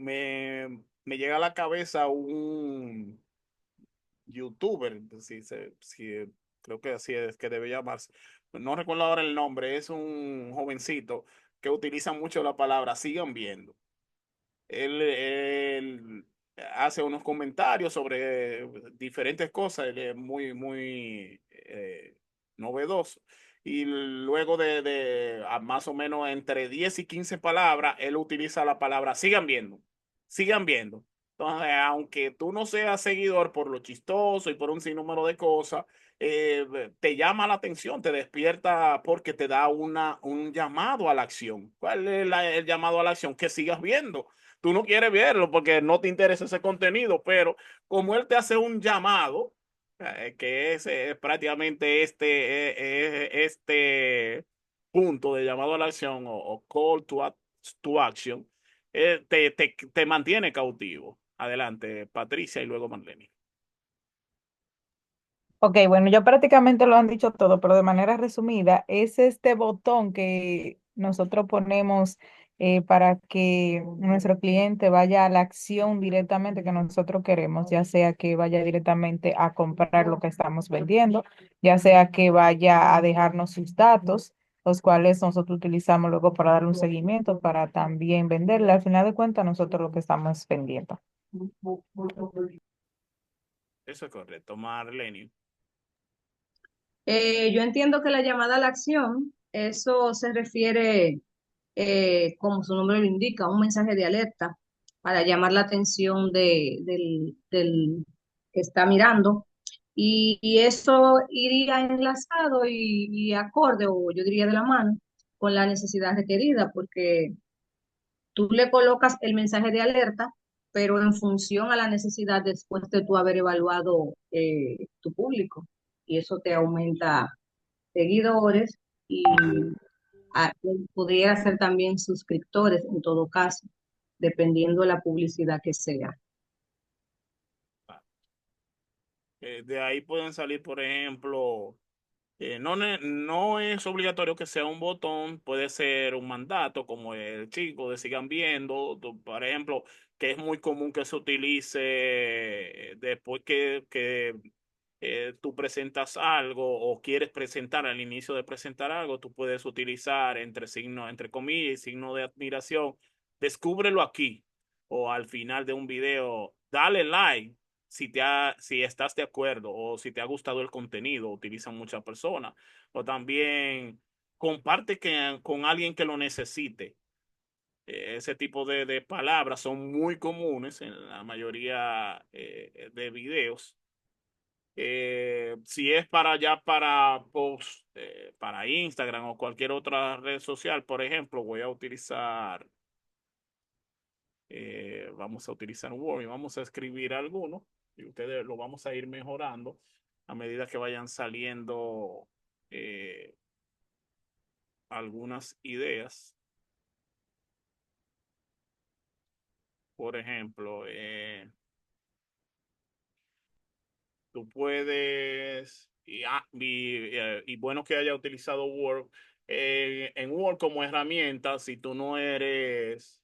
me llega a la cabeza un youtuber, creo que así es que debe llamarse. No recuerdo ahora el nombre, es un jovencito que utiliza mucho la palabra sigan viendo. Él hace unos comentarios sobre diferentes cosas, él es muy novedoso. Y luego de más o menos entre 10 y 15 palabras, él utiliza la palabra sigan viendo, sigan viendo. Entonces, aunque tú no seas seguidor por lo chistoso y por un sinnúmero de cosas, te llama la atención, te despierta porque te da un llamado a la acción. ¿Cuál es el llamado a la acción? Que sigas viendo. Tú no quieres verlo porque no te interesa ese contenido, pero como él te hace un llamado, que es prácticamente este punto de llamado a la acción o call to action, te mantiene cautivo. Adelante, Patricia y luego Marlene. Ok, bueno, ya prácticamente lo han dicho todo, pero de manera resumida, es este botón que nosotros ponemos para que nuestro cliente vaya a la acción directamente que nosotros queremos, ya sea que vaya directamente a comprar lo que estamos vendiendo, ya sea que vaya a dejarnos sus datos, los cuales nosotros utilizamos luego para darle un seguimiento, para también venderle. Al final de cuentas, nosotros lo que estamos vendiendo. Eso es correcto, Marlene. Yo entiendo que la llamada a la acción, eso se refiere, como su nombre lo indica, a un mensaje de alerta para llamar la atención del que está mirando. Y eso iría enlazado y acorde, o yo diría de la mano, con la necesidad requerida, porque tú le colocas el mensaje de alerta, pero en función a la necesidad después de tú haber evaluado tu público. Y eso te aumenta seguidores y a- pudiera ser también suscriptores en todo caso, dependiendo de la publicidad que sea. De ahí pueden salir, por ejemplo, no es obligatorio que sea un botón, puede ser un mandato, como el chico de sigan viendo, por ejemplo, que es muy común que se utilice después que tú presentas algo o quieres presentar al inicio de presentar algo, tú puedes utilizar entre signo, entre comillas y signo de admiración. Descúbrelo aquí o al final de un video, dale like si estás de acuerdo o si te ha gustado el contenido, utilizan muchas personas. O también comparte con alguien que lo necesite. Ese tipo de palabras son muy comunes en la mayoría de videos. Si es para ya para post, para Instagram o cualquier otra red social, por ejemplo, vamos a utilizar Word y vamos a escribir alguno y ustedes lo vamos a ir mejorando a medida que vayan saliendo eh, algunas ideas. Por ejemplo, tú puedes, y bueno que haya utilizado Word, en Word como herramienta, si tú no eres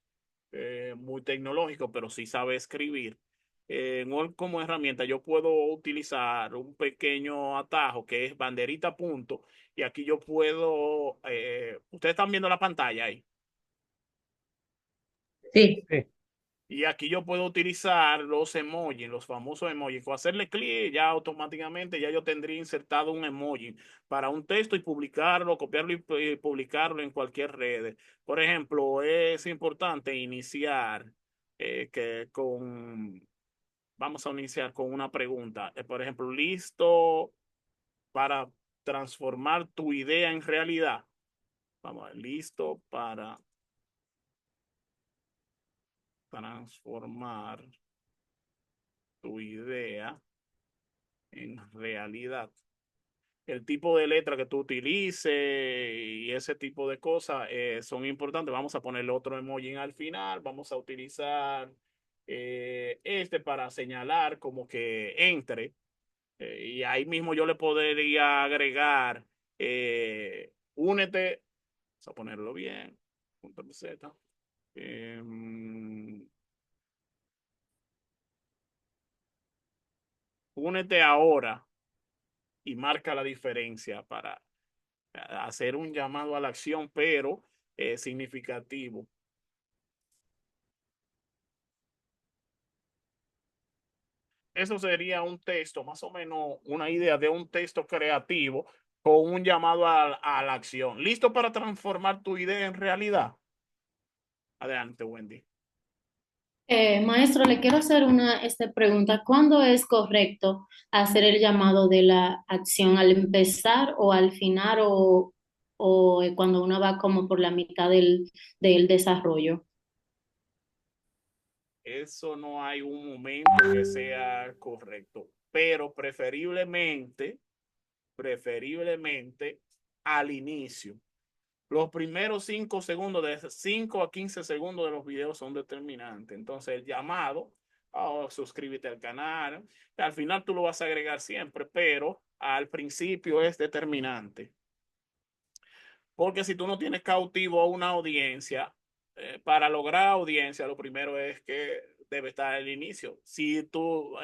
muy tecnológico, pero sí sabes escribir, en Word como herramienta yo puedo utilizar un pequeño atajo que es banderita punto, y aquí yo puedo, ustedes están viendo la pantalla ahí. Sí. Sí. Y aquí yo puedo utilizar los emojis, los famosos emojis. Con hacerle clic, ya automáticamente ya yo tendría insertado un emoji para un texto y publicarlo, copiarlo y publicarlo en cualquier red. Por ejemplo, es importante iniciar vamos a iniciar con una pregunta. Por ejemplo, ¿listo para transformar tu idea en realidad? Vamos a ver, ¿listo para transformar tu idea en realidad? El tipo de letra que tú utilices y ese tipo de cosas son importantes. Vamos a ponerle otro emoji al final. Vamos a utilizar este para señalar como que entre. Y ahí mismo yo le podría agregar únete. Vamos a ponerlo bien. Punto Z. Únete ahora y marca la diferencia para hacer un llamado a la acción, pero significativo. Eso sería un texto, más o menos una idea de un texto creativo con un llamado a la acción. ¿Listo para transformar tu idea en realidad? Adelante, Wendy. Maestro, le quiero hacer una pregunta. ¿Cuándo es correcto hacer el llamado de la acción? ¿Al empezar o al final o cuando uno va como por la mitad del desarrollo? Eso no hay un momento que sea correcto, pero preferiblemente al inicio. Los primeros 5 segundos, de 5 a 15 segundos de los videos son determinantes. Entonces, el llamado, suscríbete al canal, al final tú lo vas a agregar siempre, pero al principio es determinante. Porque si tú no tienes cautivo a una audiencia, para lograr audiencia, lo primero es que debe estar el inicio. Si tú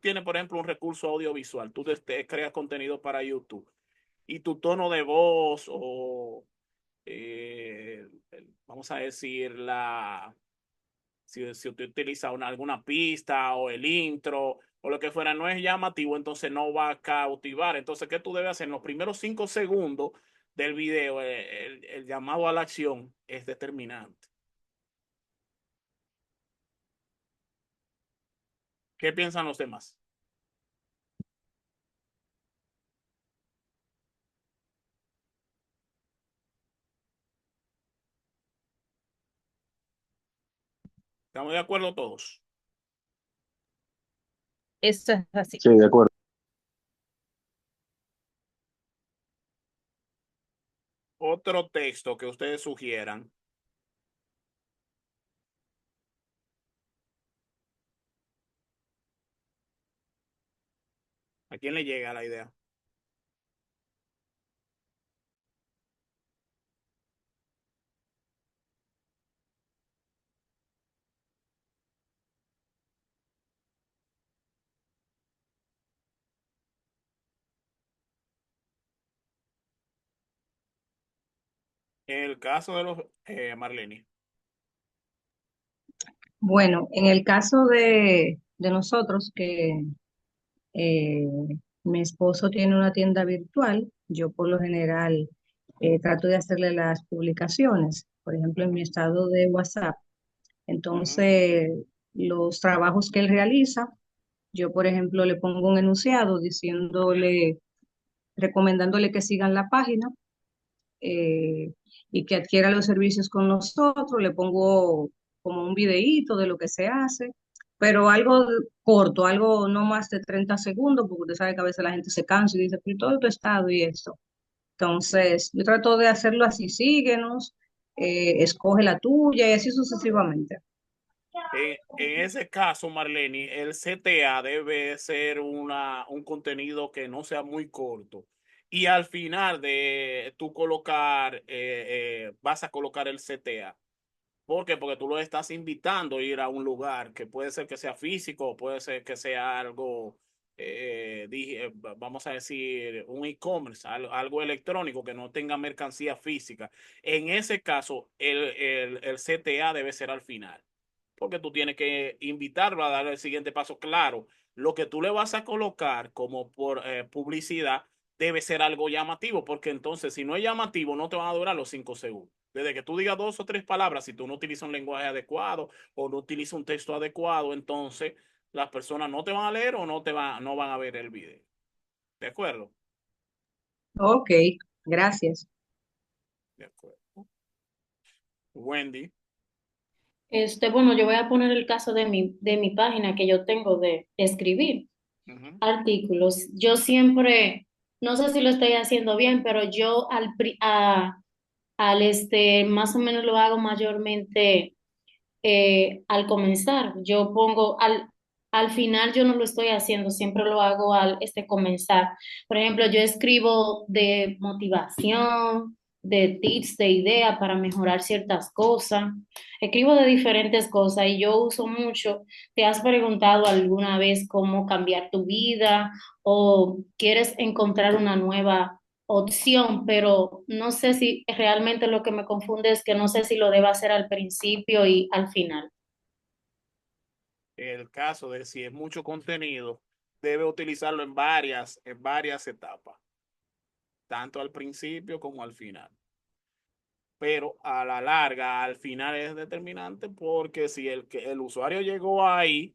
tienes, por ejemplo, un recurso audiovisual, tú creas contenido para YouTube y tu tono de voz o vamos a decir, si usted utiliza alguna pista o el intro o lo que fuera, no es llamativo, entonces no va a cautivar. Entonces, ¿qué tú debes hacer? En los primeros 5 segundos del video, el llamado a la acción es determinante. ¿Qué piensan los demás? ¿Estamos de acuerdo todos? Eso es así. Sí, de acuerdo. Otro texto que ustedes sugieran. ¿A quién le llega la idea? En el caso de los, Marlene. Bueno, en el caso de nosotros, que eh, mi esposo tiene una tienda virtual, yo por lo general trato de hacerle las publicaciones, por ejemplo, en mi estado de WhatsApp. Ujú. Entonces, los trabajos que él realiza, yo, por ejemplo, le pongo un enunciado diciéndole, recomendándole que sigan la página eh, y que adquiera los servicios con nosotros. Le pongo como un videíto de lo que se hace, pero algo corto, algo no más de 30 segundos, porque usted sabe que a veces la gente se cansa y dice, pero todo tu estado y esto. Entonces, yo trato de hacerlo así, síguenos, escoge la tuya y así sucesivamente. En ese caso, Marlene, el CTA debe ser un contenido que no sea muy corto. Y al final de tú colocar, vas a colocar el CTA. ¿Por qué? Porque tú lo estás invitando a ir a un lugar que puede ser que sea físico, puede ser que sea algo, vamos a decir, un e-commerce, algo electrónico que no tenga mercancía física. En ese caso, el CTA debe ser al final, porque tú tienes que invitarlo a dar el siguiente paso. Claro, lo que tú le vas a colocar como por publicidad debe ser algo llamativo, porque entonces si no es llamativo no te van a durar los 5 segundos. Desde que tú digas 2 o 3 palabras, si tú no utilizas un lenguaje adecuado o no utilizas un texto adecuado, entonces las personas no te van a leer o no van a ver el video. ¿De acuerdo? Ok, gracias. De acuerdo. Wendy. Bueno, yo voy a poner el caso de mi página que yo tengo de escribir Ujú. artículos. Yo siempre, no sé si lo estoy haciendo bien, pero yo más o menos lo hago mayormente al comenzar. Al final yo no lo estoy haciendo, siempre lo hago al comenzar. Por ejemplo, yo escribo de motivación, de tips, de ideas para mejorar ciertas cosas. Escribo de diferentes cosas y yo uso mucho. ¿Te has preguntado alguna vez cómo cambiar tu vida o quieres encontrar una nueva opción? Pero no sé si realmente lo que me confunde es que no sé si lo debo hacer al principio y al final. El caso de si es mucho contenido, debe utilizarlo en varias etapas, tanto al principio como al final. Pero a la larga, al final es determinante porque si el usuario llegó ahí,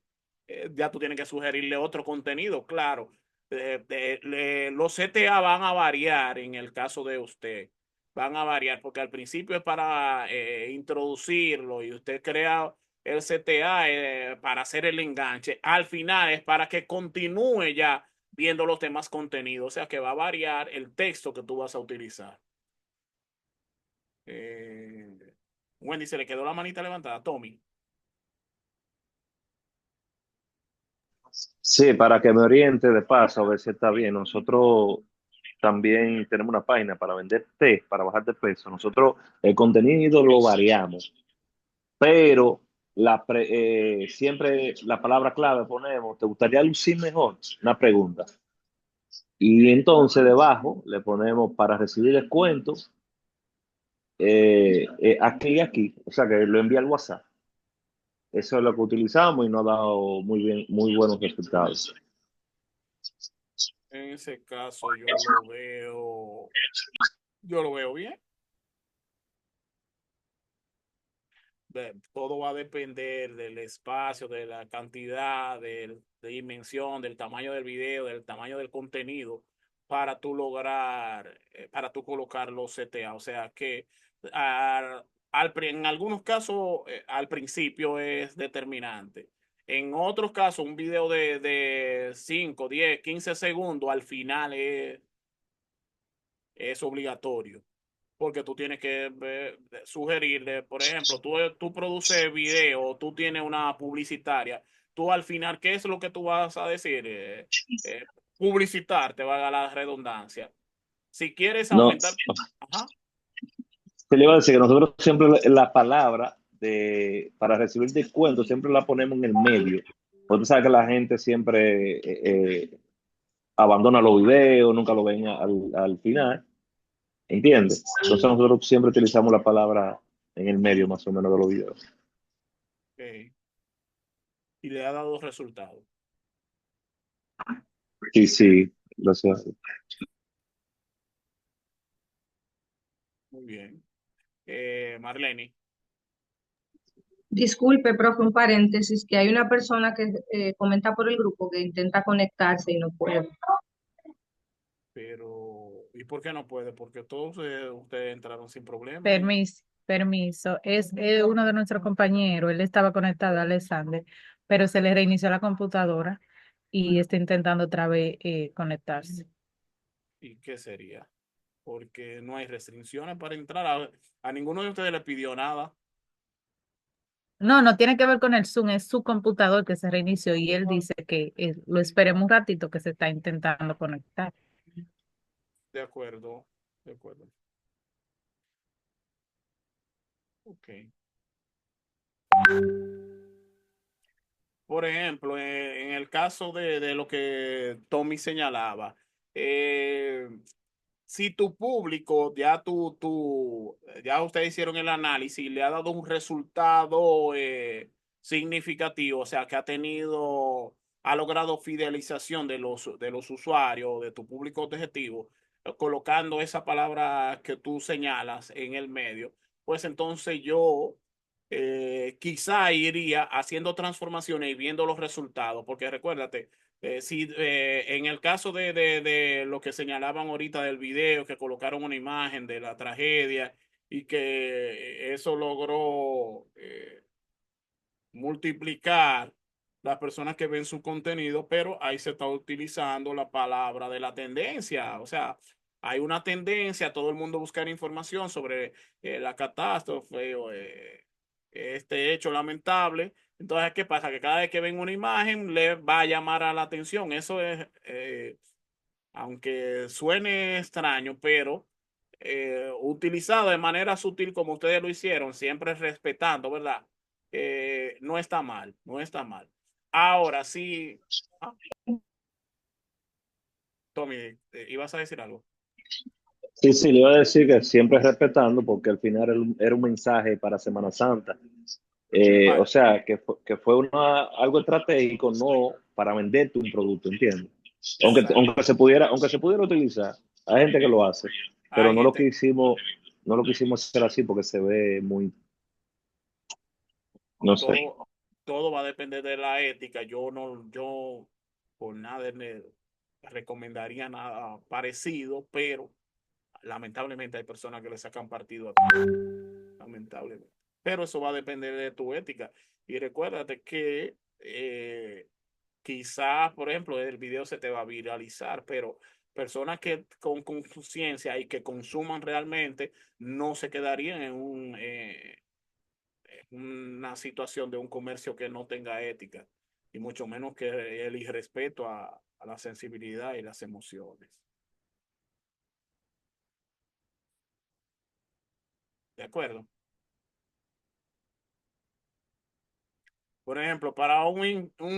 ya tú tienes que sugerirle otro contenido, claro. Los CTA van a variar en el caso de usted, van a variar porque al principio es para introducirlo y usted crea el CTA para hacer el enganche. Al final es para que continúe ya viendo los demás contenidos, o sea que va a variar el texto que tú vas a utilizar. Eh, Wendy, se le quedó la manita levantada. Tommy. Sí, para que me oriente de paso, a ver si está bien. Nosotros también tenemos una página para vender té, para bajar de peso. Nosotros el contenido lo variamos, pero siempre la palabra clave ponemos, ¿te gustaría lucir mejor? Una pregunta. Y entonces debajo le ponemos para recibir descuentos, aquí y aquí. O sea que lo envía al WhatsApp. Eso es lo que utilizamos y nos ha dado muy bien, muy buenos resultados. En ese caso yo lo veo bien. Todo va a depender del espacio, de la cantidad, de dimensión, del tamaño del video, del tamaño del contenido para tú lograr, para tú colocar los CTA. O sea que en algunos casos al principio es determinante. En otros casos, un video de 5, 10, 15 segundos al final es obligatorio porque tú tienes que sugerirle, por ejemplo, tú produces video, tú tienes una publicitaria, tú al final, ¿qué es lo que tú vas a decir? Publicitar, te va a dar la redundancia. Si quieres No, aumentar, ajá, te le iba a decir que nosotros siempre la palabra para recibir descuento siempre la ponemos en el medio. Porque tú sabes que la gente siempre abandona los videos, nunca lo ven al final. ¿entiendes? Entonces nosotros siempre utilizamos la palabra en el medio más o menos de los videos. Ok. Y le ha dado resultados. Sí, sí, gracias. Muy bien. Marlene. Disculpe, profe, un paréntesis, que hay una persona que comenta por el grupo que intenta conectarse y no puede. Pero, ¿y por qué no puede? Porque todos ustedes entraron sin problema y Permiso. Es uno de nuestros compañeros. Él estaba conectado, Alexander, pero se le reinició la computadora y está intentando otra vez conectarse. ¿y qué sería? Porque no hay restricciones para entrar. A ninguno de ustedes le pidió nada. No, no tiene que ver con el Zoom, es su computador que se reinició y él dice que lo esperemos un ratito que se está intentando conectar. De acuerdo, de acuerdo. Ok. Por ejemplo, en el caso de lo que Tommy señalaba, eh, si tu público, ya ustedes hicieron el análisis, le ha dado un resultado significativo, o sea, que ha logrado fidelización de los usuarios, de tu público objetivo, colocando esa palabra que tú señalas en el medio, pues entonces yo quizá iría haciendo transformaciones y viendo los resultados, porque recuérdate, si en el caso de lo que señalaban ahorita del video, que colocaron una imagen de la tragedia y que eso logró multiplicar las personas que ven su contenido, pero ahí se está utilizando la palabra de la tendencia. O sea, hay una tendencia a todo el mundo buscar información sobre la catástrofe o este hecho lamentable. Entonces, ¿qué pasa? Que cada vez que ven una imagen le va a llamar a la atención. Eso es, aunque suene extraño, pero utilizado de manera sutil como ustedes lo hicieron, siempre respetando, ¿verdad? No está mal, no está mal. Ahora sí, ah, Tommy, ¿ibas a decir algo? Sí, sí, le iba a decir que siempre respetando, porque al final era un mensaje para Semana Santa. O Vale, sea, que fue algo estratégico, no para venderte un producto, ¿entiendes? exacto. Aunque se pudiera utilizar, hay gente que lo hace, pero Hay gente, no lo quisimos hacer así porque se ve muy, no sé. todo, todo va a depender de la ética. Yo por nada le recomendaría nada parecido, pero lamentablemente hay personas que le sacan partido a todo, lamentablemente. Pero eso va a depender de tu ética. Y recuérdate que quizás, por ejemplo, el video se te va a viralizar, pero personas que con conciencia y que consuman realmente no se quedarían una situación de un comercio que no tenga ética, y mucho menos que el irrespeto a la sensibilidad y las emociones. ¿De acuerdo? Por ejemplo, para un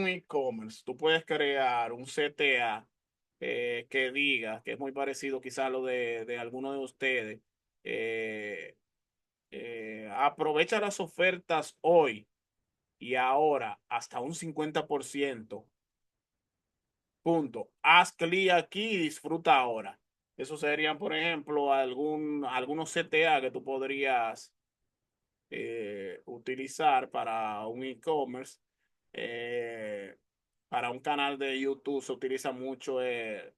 e-commerce, tú puedes crear un CTA que diga, que es muy parecido quizá a lo de alguno de ustedes. eh, Aprovecha las ofertas hoy y ahora hasta un 50%. Punto. Haz clic aquí y disfruta ahora. Eso serían, por ejemplo, algunos CTA que tú podrías utilizar para un e-commerce. Eh, para un canal de YouTube se utiliza mucho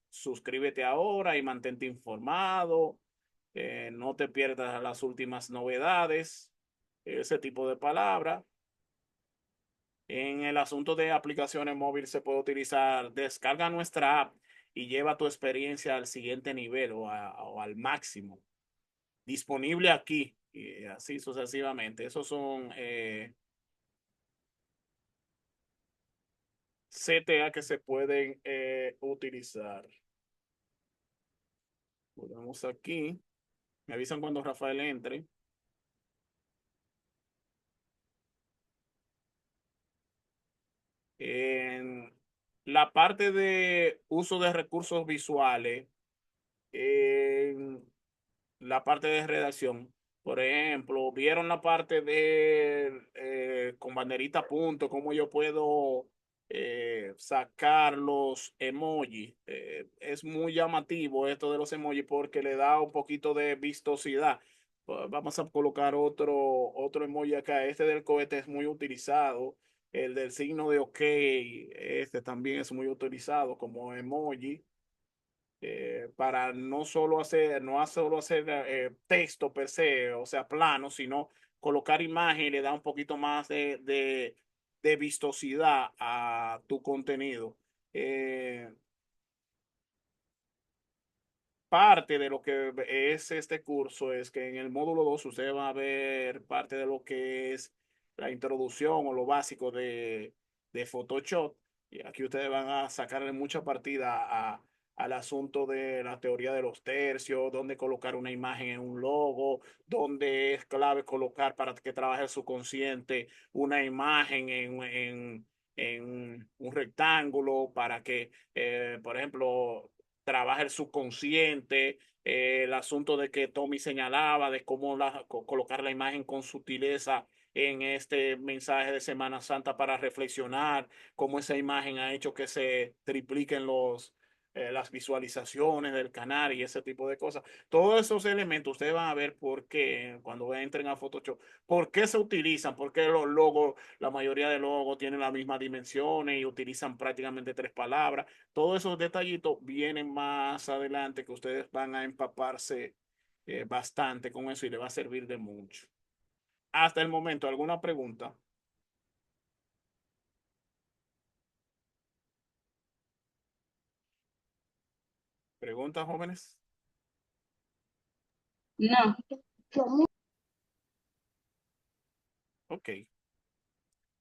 suscríbete ahora y mantente informado. No te pierdas las últimas novedades. Ese tipo de palabras. En el asunto de aplicaciones móviles se puede utilizar, descarga nuestra app y lleva tu experiencia al siguiente nivel o al máximo. Disponible aquí y así sucesivamente. Esos son CTA que se pueden utilizar. Volvemos aquí. Me avisan cuando Rafael entre. En la parte de uso de recursos visuales, la parte de redacción. Por ejemplo, vieron la parte de con banderita punto, cómo yo puedo sacar los emojis. Es muy llamativo esto de los emojis porque le da un poquito de vistosidad. Vamos a colocar otro emoji acá. Este del cohete es muy utilizado. El del signo de OK, este también es muy utilizado como emoji para no solo hacer texto per se, o sea, plano, sino colocar imagen y le da un poquito más de vistosidad a tu contenido. Eh, Parte de lo que es este curso es que en el módulo 2 usted va a ver parte de lo que es la introducción o lo básico de Photoshop. Y aquí ustedes van a sacarle mucha partida al asunto de la teoría de los tercios, dónde colocar una imagen en un logo, dónde es clave colocar para que trabaje el subconsciente una imagen en un rectángulo para que, por ejemplo, trabaja el subconsciente, el asunto de que Tommy señalaba, de cómo colocar la imagen con sutileza en este mensaje de Semana Santa para reflexionar, cómo esa imagen ha hecho que se tripliquen las visualizaciones del canal y ese tipo de cosas. Todos esos elementos ustedes van a ver por qué, cuando entren a Photoshop, por qué se utilizan, por qué los logos, la mayoría de logos tienen las mismas dimensiones y utilizan prácticamente tres palabras. Todos esos detallitos vienen más adelante que ustedes van a empaparse bastante con eso y les va a servir de mucho. Hasta el momento, ¿alguna pregunta? ¿Preguntas, jóvenes? No. Ok.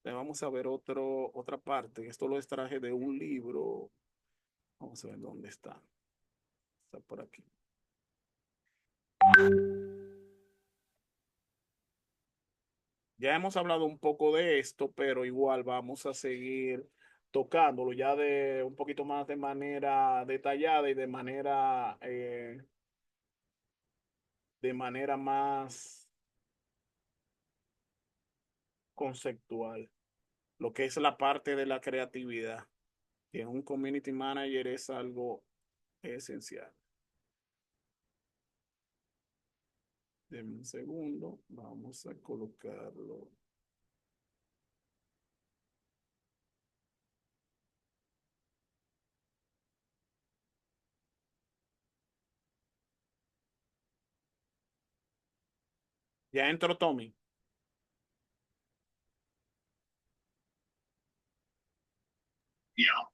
Vamos a ver otra parte. Esto lo extraje de un libro. Vamos a ver dónde está. Está por aquí. Ya hemos hablado un poco de esto, pero igual vamos a seguir tocándolo ya de un poquito más de manera detallada y de manera más conceptual. Lo que es la parte de la creatividad, que en un community manager es algo esencial. Denme un segundo, vamos a colocarlo. Ya entró Tommy.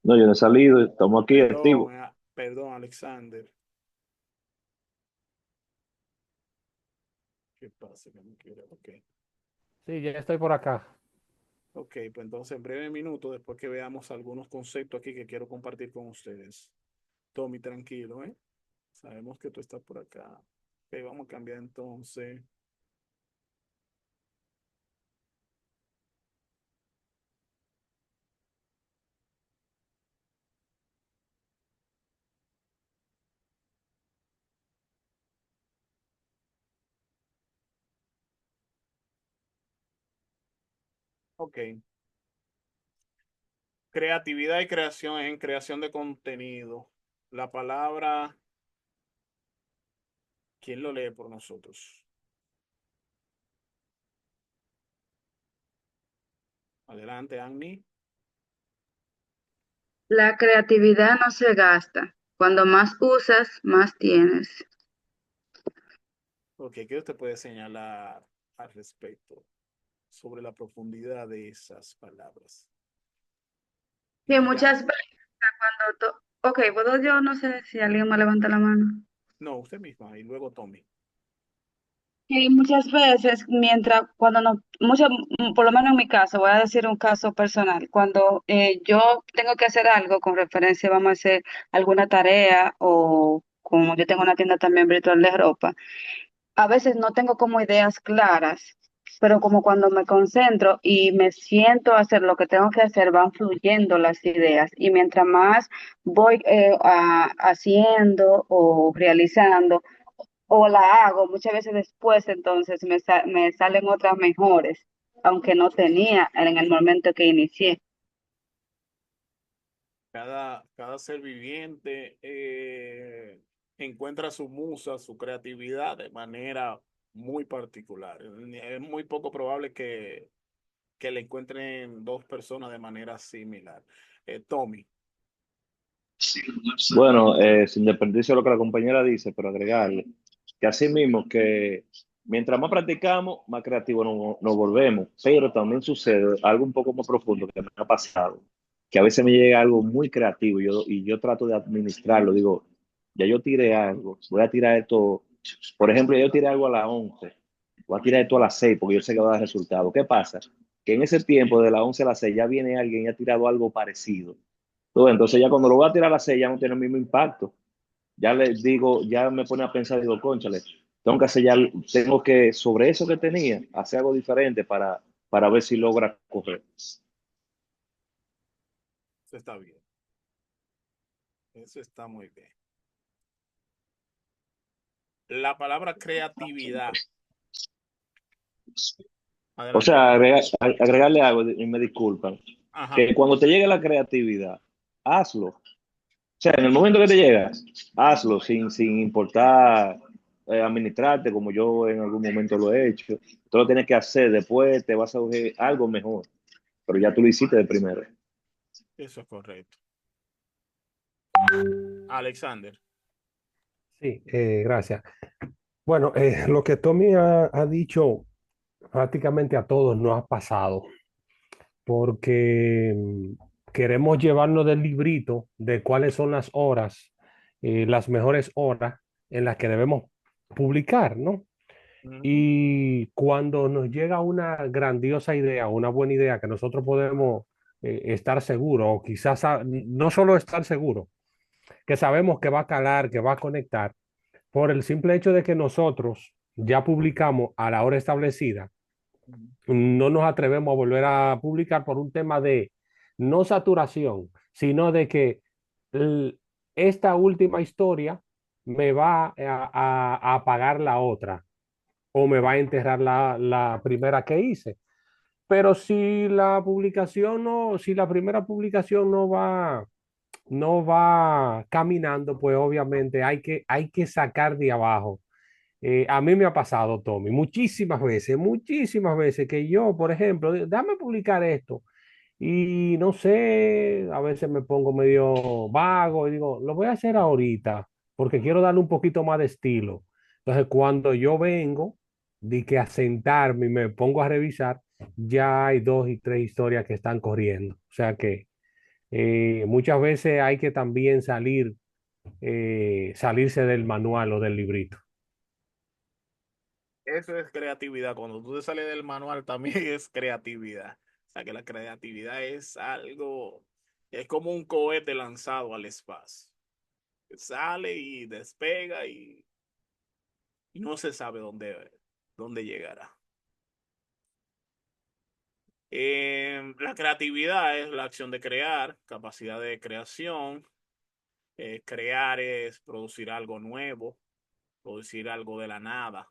No, yo no he salido, estamos aquí activos. Perdón, Alexander. ¿Qué pasa? Que no quiere. Ok. Sí, ya estoy por acá. Ok, pues entonces en breve minuto, después que veamos algunos conceptos aquí que quiero compartir con ustedes. Tommy, tranquilo, ¿eh? Sabemos que tú estás por acá. Ok, vamos a cambiar entonces. Ok. Creatividad y creación en creación de contenido. La palabra, ¿quién lo lee por nosotros? Adelante, Annie. La creatividad no se gasta. Cuando más usas, más tienes. Ok, ¿qué usted puede señalar al respecto sobre la profundidad de esas palabras? Que Y ya, muchas veces ok, puedo yo, no sé si alguien me levanta la mano. no, usted misma y luego Tommy. Que muchas veces, cuando no, por lo menos en mi caso, voy a decir un caso personal, cuando yo tengo que hacer algo con referencia, vamos a hacer alguna tarea o como yo tengo una tienda también virtual de ropa, a veces no tengo como ideas claras, pero como cuando me concentro y me siento a hacer lo que tengo que hacer, van fluyendo las ideas y mientras más voy haciendo o realizando, o la hago muchas veces después, entonces me salen otras mejores, aunque no tenía en el momento que inicié. Cada ser viviente encuentra su musa, su creatividad de manera muy particular. Es muy poco probable que le encuentren dos personas de manera similar. Tommy, Bueno, sin desperdicio de lo que la compañera dice, pero agregarle que así mismo que mientras más practicamos, más creativos nos volvemos, pero también sucede algo un poco más profundo que me ha pasado, que a veces me llega algo muy creativo y yo trato de administrarlo, digo, ya yo tiré algo, voy a tirar esto, por ejemplo, ya yo tiré algo a las 11, voy a tirar esto a las 6 porque yo sé que va a dar resultado. ¿Qué pasa? Que en ese tiempo de las 11 a las 6 ya viene alguien y ha tirado algo parecido. Entonces ya cuando lo voy a tirar a la 6 ya no tiene el mismo impacto. Ya les digo, ya me pone a pensar, digo, cónchale, tengo que hacer ya, tengo que, sobre eso que tenía, hacer algo diferente para ver si logra correr. eso está bien. Eso está muy bien. La palabra creatividad. O Adelante. sea, agregarle algo, y me disculpan, Ajá. que cuando te llegue la creatividad, hazlo. O sea, en el momento que te llega, hazlo sin importar administrarte como yo en algún momento lo he hecho. Tú lo tienes que hacer, después te vas a coger algo mejor, pero ya tú lo hiciste de primero. Eso es correcto. Alexander. Sí, gracias. Bueno, lo que Tommy ha dicho prácticamente a todos nos ha pasado, porque queremos llevarnos del librito de cuáles son las horas, las mejores horas en las que debemos publicar, ¿no? Ujú. Y cuando nos llega una grandiosa idea, una buena idea que nosotros podemos estar seguros, o quizás no solo estar seguros, que sabemos que va a calar, que va a conectar, por el simple hecho de que nosotros ya publicamos a la hora establecida, no nos atrevemos a volver a publicar por un tema de no saturación, sino de que l- esta última historia me va a apagar la otra o me va a enterrar la primera que hice. Pero si la publicación no, si la primera publicación no va caminando, pues obviamente hay que sacar de abajo. A mí me ha pasado, Tommy, muchísimas veces que yo, por ejemplo, dame publicar esto y no sé, a veces me pongo medio vago y digo, lo voy a hacer ahorita porque quiero darle un poquito más de estilo. Entonces, cuando yo vengo de que a sentarme y me pongo a revisar, ya hay dos y tres historias que están corriendo. O sea que muchas veces hay que también salirse del manual o del librito. Eso es creatividad. Cuando tú te sales del manual también es creatividad. O sea que la creatividad es algo, es como un cohete lanzado al espacio. Sale y despega y no se sabe dónde llegará. La creatividad es la acción de crear, capacidad de creación. Crear es producir algo nuevo, producir algo de la nada,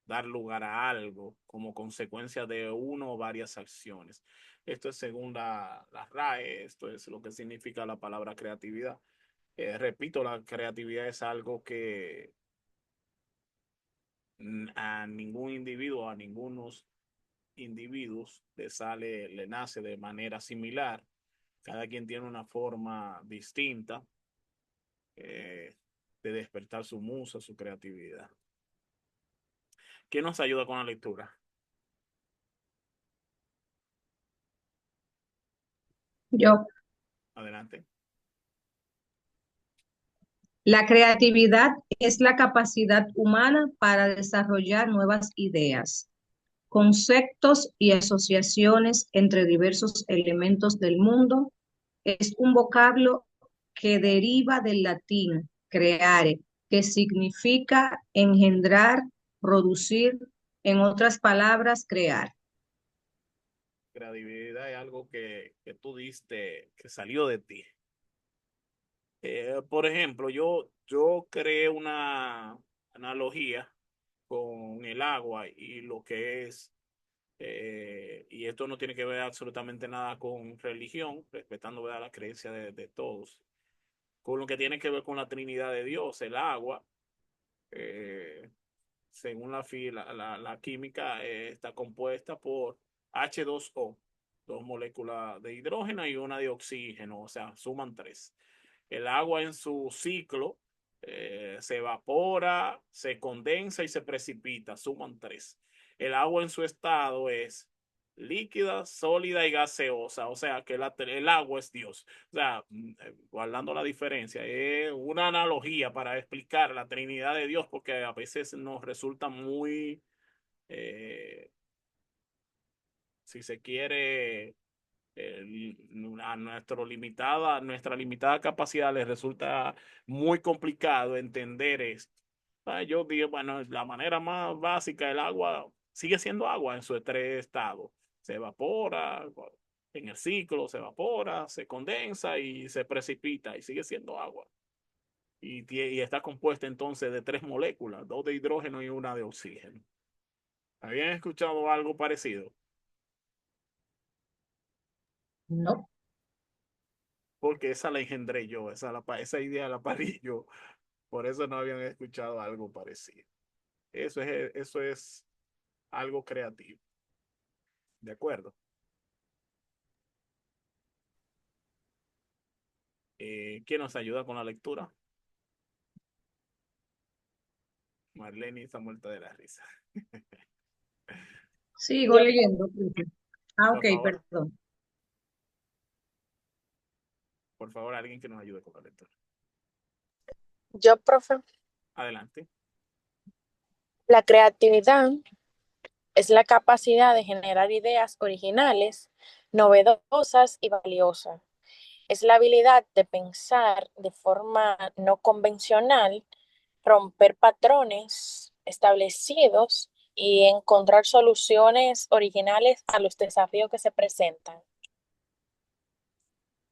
dar lugar a algo como consecuencia de uno o varias acciones. Esto es según la RAE, esto es lo que significa la palabra creatividad. Repito, la creatividad es algo que a ningún individuo, a ningunos individuos le nace de manera similar. Cada quien tiene una forma distinta eh, de despertar su musa, su creatividad. ¿Quién nos ayuda con la lectura? Yo, Adelante. la creatividad es la capacidad humana para desarrollar nuevas ideas, conceptos y asociaciones entre diversos elementos del mundo. Es un vocablo que deriva del latín creare, que significa engendrar, producir, en otras palabras, crear. Creatividad es algo que tú diste, que salió de ti. Por ejemplo, yo creé una. analogía con el agua y lo que es, y esto no tiene que ver absolutamente nada con religión, respetando, ¿verdad?, la creencia de todos, con lo que tiene que ver con la Trinidad de Dios. El agua, eh, según la química, está compuesta por H2O, dos moléculas de hidrógeno y una de oxígeno, o sea, suman tres. El agua en su ciclo se evapora, se condensa y se precipita, suman tres. El agua en su estado es líquida, sólida y gaseosa, o sea que el agua es Dios. O sea, guardando la diferencia, es una analogía para explicar la Trinidad de Dios, porque a veces nos resulta muy, eh, si se quiere, a nuestra limitada capacidad les resulta muy complicado entender esto. Yo digo, bueno, la manera más básica, el agua sigue siendo agua en sus tres estados. Se evapora, en el ciclo se evapora, se condensa y se precipita y sigue siendo agua. Y está compuesta entonces de tres moléculas, dos de hidrógeno y una de oxígeno. ¿Habían escuchado algo parecido? No. Porque esa la engendré yo, esa idea la parí yo. Por eso no habían escuchado algo parecido. Eso es algo creativo. ¿De acuerdo? ¿Quién nos ayuda con la lectura? Marlene está muerta de la risa. Sigo leyendo, profe. Por Ok, favor, perdón. por favor, alguien que nos ayude con la lectura. Yo, profe, Adelante. la creatividad es la capacidad de generar ideas originales, novedosas y valiosas. Es la habilidad de pensar de forma no convencional, romper patrones establecidos y encontrar soluciones originales a los desafíos que se presentan.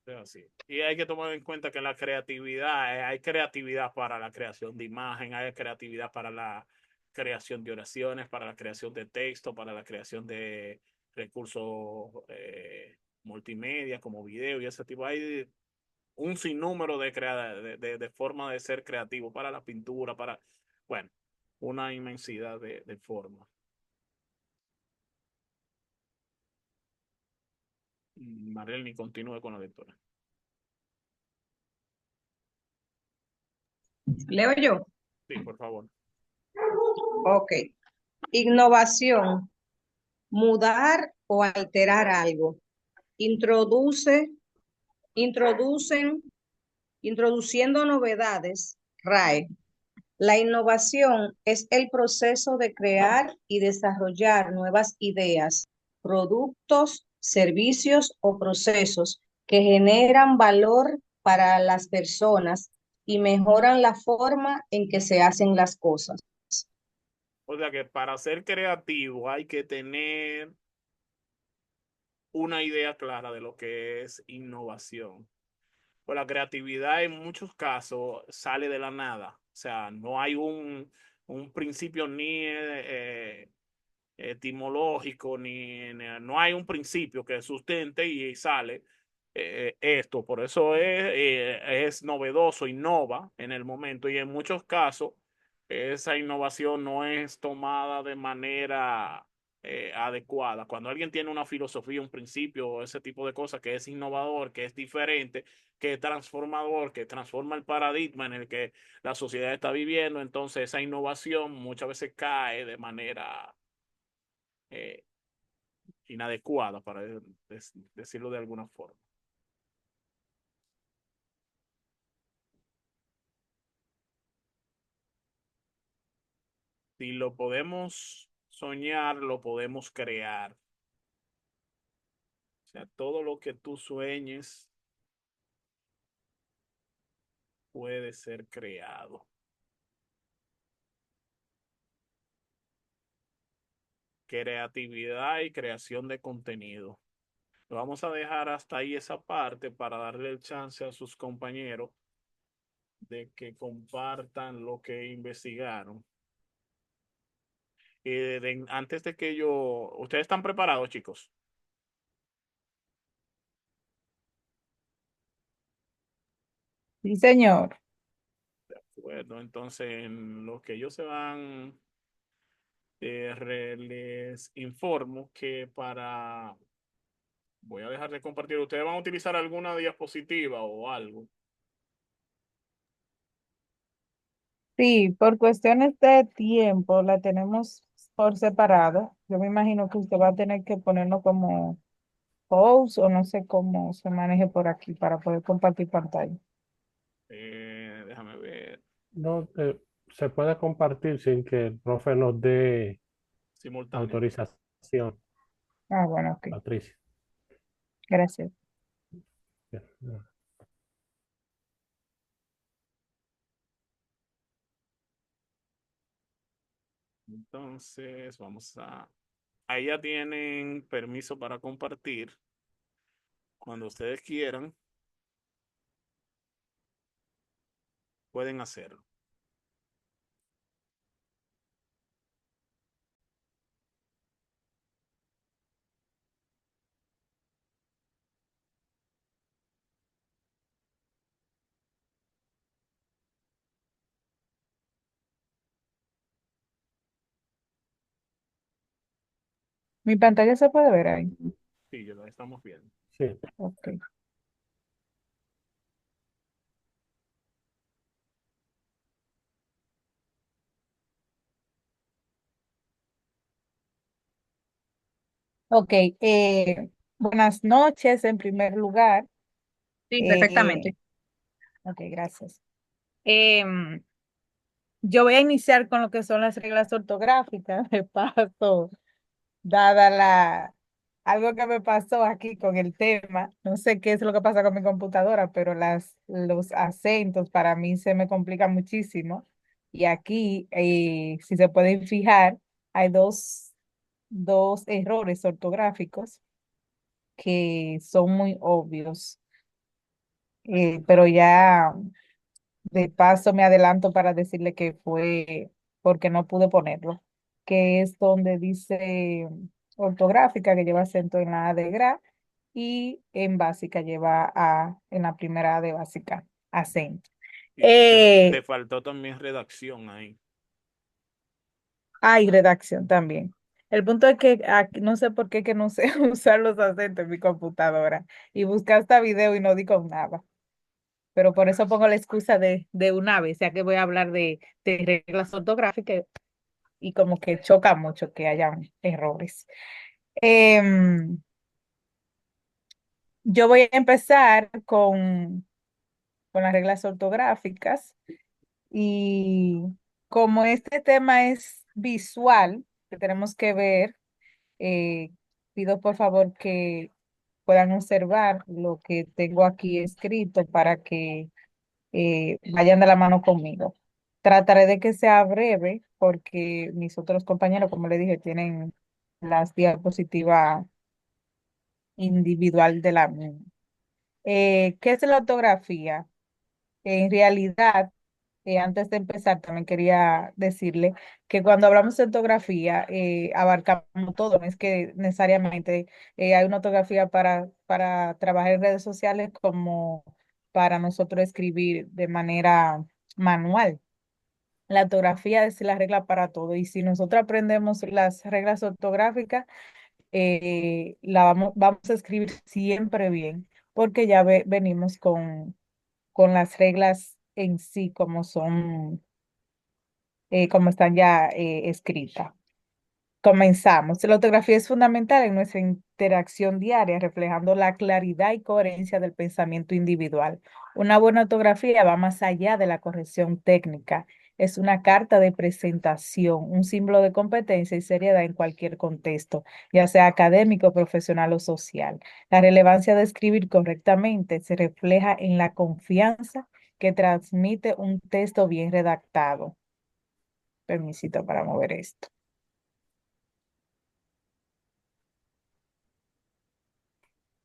Es así. Y hay que tomar en cuenta que la creatividad, hay creatividad para la creación de imagen, hay creatividad para la creación de oraciones, para la creación de texto, para la creación de recursos multimedia como video y ese tipo. Hay un sinnúmero de formas de ser creativo para la pintura, bueno, una inmensidad de formas. Marlene, continúe con la lectura. Leo yo. Sí, por favor. Ok. Innovación. Mudar o alterar algo. Introducen, introduciendo novedades. RAE. La innovación es el proceso de crear y desarrollar nuevas ideas, productos, servicios o procesos que generan valor para las personas y mejoran la forma en que se hacen las cosas. O sea que para ser creativo hay que tener una idea clara de lo que es innovación. Pues la creatividad en muchos casos sale de la nada. O sea, no hay un principio ni etimológico, no hay un principio que sustente y sale esto. Por eso es novedoso, innova en el momento y en muchos casos esa innovación no es tomada de manera adecuada. Cuando alguien tiene una filosofía, un principio, ese tipo de cosas que es innovador, que es diferente, que es transformador, que transforma el paradigma en el que la sociedad está viviendo, entonces esa innovación muchas veces cae de manera eh, inadecuada, para decirlo de alguna forma. Si lo podemos soñar, lo podemos crear. O sea, todo lo que tú sueñes puede ser creado. Creatividad y creación de contenido. Lo vamos a dejar hasta ahí esa parte para darle el chance a sus compañeros de que compartan lo que investigaron. Antes de que yo... ¿Ustedes están preparados, chicos? Sí, señor. Bueno, entonces en lo que ellos se van, les informo que para... Voy a dejar de compartir. ¿Ustedes van a utilizar alguna diapositiva o algo? Sí, por cuestiones de tiempo la tenemos por separado. Yo me imagino que usted va a tener que ponerlo como post o no sé cómo se maneje por aquí para poder compartir pantalla. Déjame ver. No, se puede compartir sin que el profe nos dé Simultáneo. autorización, Ah, bueno, ok. Patricia. Gracias. Entonces, vamos a... Ahí ya tienen permiso para compartir. Cuando ustedes quieran, pueden hacerlo. Mi pantalla se puede ver ahí. Sí, ya la estamos viendo. Sí. Ok. Ok, buenas noches en primer lugar. Sí, Eh, perfectamente. ok, gracias. Em, yo voy a iniciar con lo que son las reglas ortográficas. De paso, dada algo que me pasó aquí con el tema, no sé qué es lo que pasa con mi computadora, pero los acentos para mí se me complican muchísimo. Y aquí, si se pueden fijar, hay dos errores ortográficos que son muy obvios. Pero ya de paso me adelanto para decirle que fue porque no pude ponerlo, que es donde dice ortográfica que lleva acento en la A de gra y en básica lleva en la primera A de básica acento. Y te Eh, faltó también redacción ahí. Hay redacción también. El punto es que no sé por qué que no sé usar los acentos en mi computadora y buscar hasta video y no di con nada. Pero por eso pongo la excusa de una vez, ya que voy a hablar de reglas ortográficas y como que choca mucho que haya errores. Em, yo voy a empezar con las reglas ortográficas y como este tema es visual, que tenemos que ver, eh, pido por favor que puedan observar lo que tengo aquí escrito para que vayan de la mano conmigo. Trataré de que sea breve porque mis otros compañeros, como le dije, tienen las diapositivas individual de la misma. ¿Qué es la ortografía? En realidad, antes de empezar, también quería decirle que cuando hablamos de ortografía, abarcamos todo, no es que necesariamente hay una ortografía para trabajar en redes sociales como para nosotros escribir de manera manual. La ortografía es la regla para todo y si nosotros aprendemos las reglas ortográficas, vamos a escribir siempre bien, porque ya venimos con las reglas en sí como son, como están ya escritas. Comenzamos. La ortografía es fundamental en nuestra interacción diaria, reflejando la claridad y coherencia del pensamiento individual. Una buena ortografía va más allá de la corrección técnica. Es una carta de presentación, un símbolo de competencia y seriedad en cualquier contexto, ya sea académico, profesional o social. La relevancia de escribir correctamente se refleja en la confianza que transmite un texto bien redactado. Permisito para mover esto.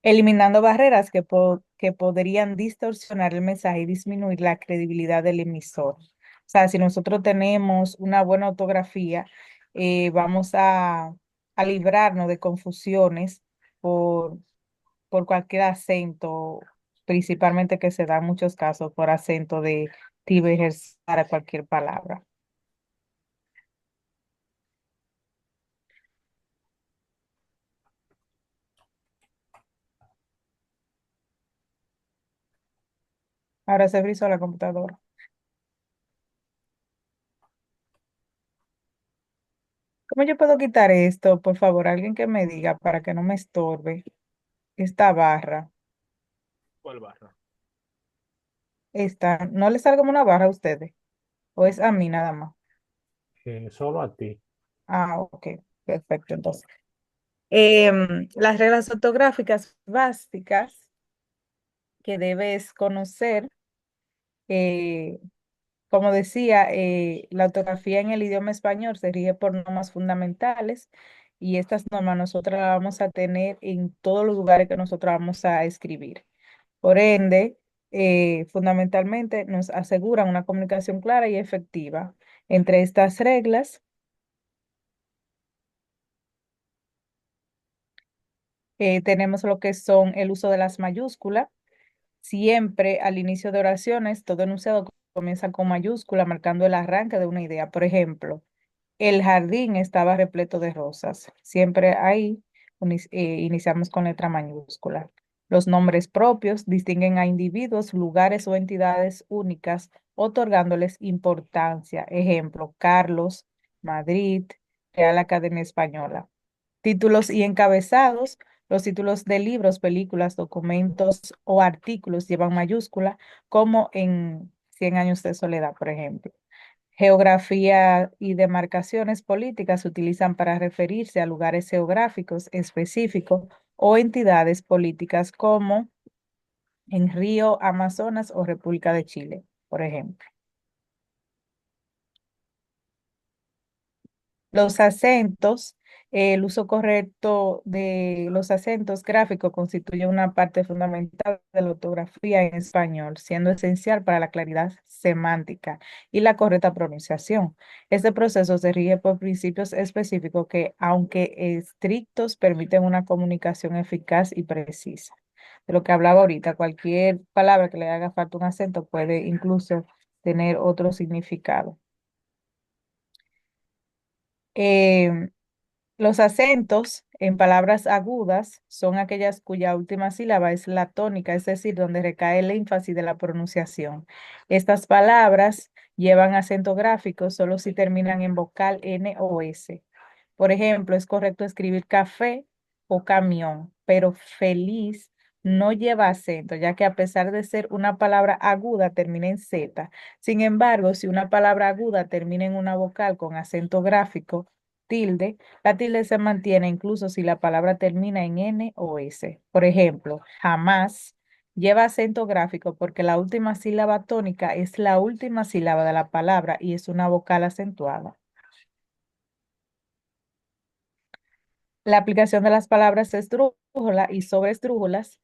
Eliminando barreras que podrían distorsionar el mensaje y disminuir la credibilidad del emisor. O sea, si nosotros tenemos una buena ortografía, vamos a librarnos de confusiones por, por cualquier acento, principalmente que se da en muchos casos por acento de diversar a cualquier palabra. Ahora se frizó la computadora. ¿Cómo yo puedo quitar esto? Por favor, alguien que me diga para que no me estorbe esta barra. ¿Cuál barra? Esta, ¿no le salga como una barra a ustedes? ¿O es a mí nada más? Solo a ti. Ah, ok, perfecto. Entonces, las reglas ortográficas básicas que debes conocer, eh, como decía, la ortografía en el idioma español se rige por normas fundamentales y estas normas nosotros las vamos a tener en todos los lugares que nosotros vamos a escribir. Por ende, fundamentalmente nos aseguran una comunicación clara y efectiva. Entre estas reglas, tenemos lo que son el uso de las mayúsculas. Siempre al inicio de oraciones, todo enunciado comienza con mayúscula, marcando el arranque de una idea. Por ejemplo, el jardín estaba repleto de rosas. Siempre ahí iniciamos con letra mayúscula. Los nombres propios distinguen a individuos, lugares o entidades únicas, otorgándoles importancia. Ejemplo, Carlos, Madrid, Real Academia Española. Títulos y encabezados. Los títulos de libros, películas, documentos o artículos llevan mayúscula, como en Cien años de soledad, por ejemplo. Geografía y demarcaciones políticas se utilizan para referirse a lugares geográficos específicos o entidades políticas como en Río, Amazonas o República de Chile, por ejemplo. Los acentos, el uso correcto de los acentos gráficos constituye una parte fundamental de la ortografía en español, siendo esencial para la claridad semántica y la correcta pronunciación. Este proceso se rige por principios específicos que, aunque estrictos, permiten una comunicación eficaz y precisa. De lo que hablaba ahorita, cualquier palabra que le haga falta un acento puede incluso tener otro significado. Em, Los acentos en palabras agudas son aquellas cuya última sílaba es la tónica, es decir, donde recae el énfasis de la pronunciación. Estas palabras llevan acento gráfico solo si terminan en vocal N o S. Por ejemplo, es correcto escribir café o camión, pero feliz no lleva acento, ya que a pesar de ser una palabra aguda, termina en Z. Sin embargo, si una palabra aguda termina en una vocal con acento gráfico, tilde, la tilde se mantiene incluso si la palabra termina en N o S. Por ejemplo, jamás lleva acento gráfico porque la última sílaba tónica es la última sílaba de la palabra y es una vocal acentuada. La aplicación de las palabras esdrújula y sobresdrújulas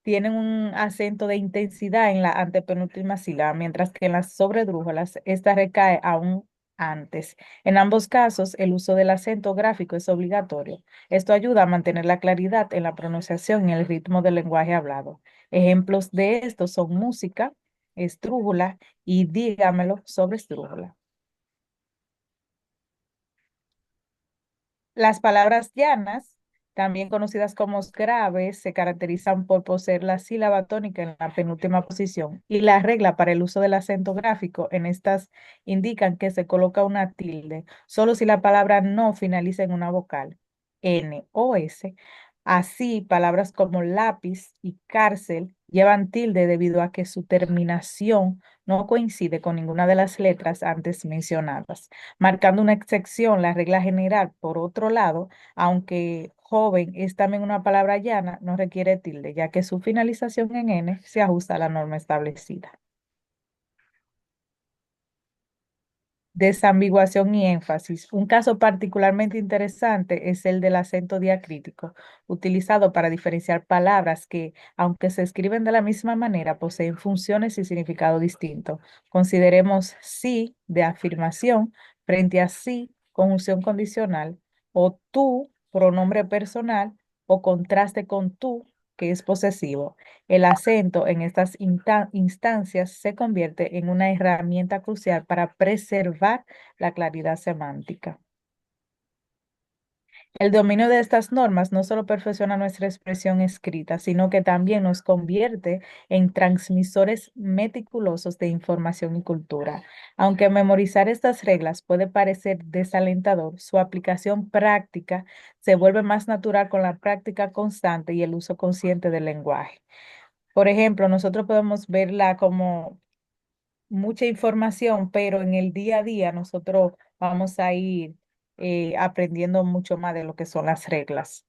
tienen un acento de intensidad en la antepenúltima sílaba, mientras que en las sobredrújulas esta recae aún antes. En ambos casos, el uso del acento gráfico es obligatorio. Esto ayuda a mantener la claridad en la pronunciación y el ritmo del lenguaje hablado. Ejemplos de esto son música, esdrújula y dígamelo sobre esdrújula. Las palabras llanas, también conocidas como graves, se caracterizan por poseer la sílaba tónica en la penúltima posición y la regla para el uso del acento gráfico en estas indican que se coloca una tilde solo si la palabra no finaliza en una vocal, N o S. Así, palabras como lápiz y cárcel llevan tilde debido a que su terminación no coincide con ninguna de las letras antes mencionadas, marcando una excepción. La regla general, por otro lado, aunque joven es también una palabra llana, no requiere tilde, ya que su finalización en N se ajusta a la norma establecida. Desambiguación y énfasis. Un caso particularmente interesante es el del acento diacrítico, utilizado para diferenciar palabras que, aunque se escriben de la misma manera, poseen funciones y significado distinto. Consideremos sí de afirmación frente a sí conjunción condicional, o tú, pronombre personal, o contraste con tú, que es posesivo. El acento en estas instancias se convierte en una herramienta crucial para preservar la claridad semántica. El dominio de estas normas no solo perfecciona nuestra expresión escrita, sino que también nos convierte en transmisores meticulosos de información y cultura. Aunque memorizar estas reglas puede parecer desalentador, su aplicación práctica se vuelve más natural con la práctica constante y el uso consciente del lenguaje. Por ejemplo, nosotros podemos verla como mucha información, pero en el día a día nosotros vamos a ir aprendiendo mucho más de lo que son las reglas.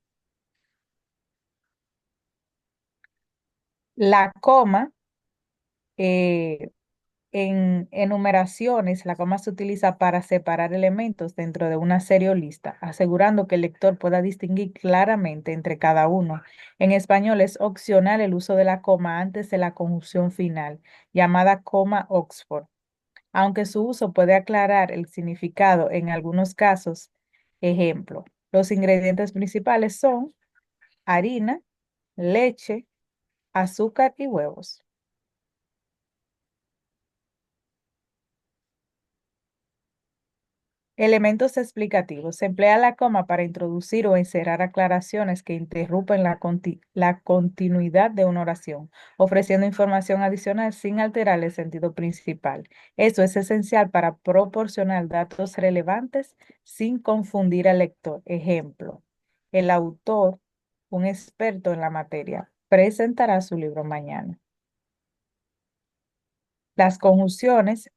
La coma, eh, en enumeraciones, la coma se utiliza para separar elementos dentro de una serie o lista, asegurando que el lector pueda distinguir claramente entre cada uno. En español es opcional el uso de la coma antes de la conjunción final, llamada coma Oxford. Aunque su uso puede aclarar el significado en algunos casos. Ejemplo, los ingredientes principales son harina, leche, azúcar y huevos. Elementos explicativos. Se emplea la coma para introducir o encerrar aclaraciones que interrumpen la continuidad de una oración, ofreciendo información adicional sin alterar el sentido principal. Esto es esencial para proporcionar datos relevantes sin confundir al lector. Ejemplo, el autor, un experto en la materia, presentará su libro mañana. Las conjunciones,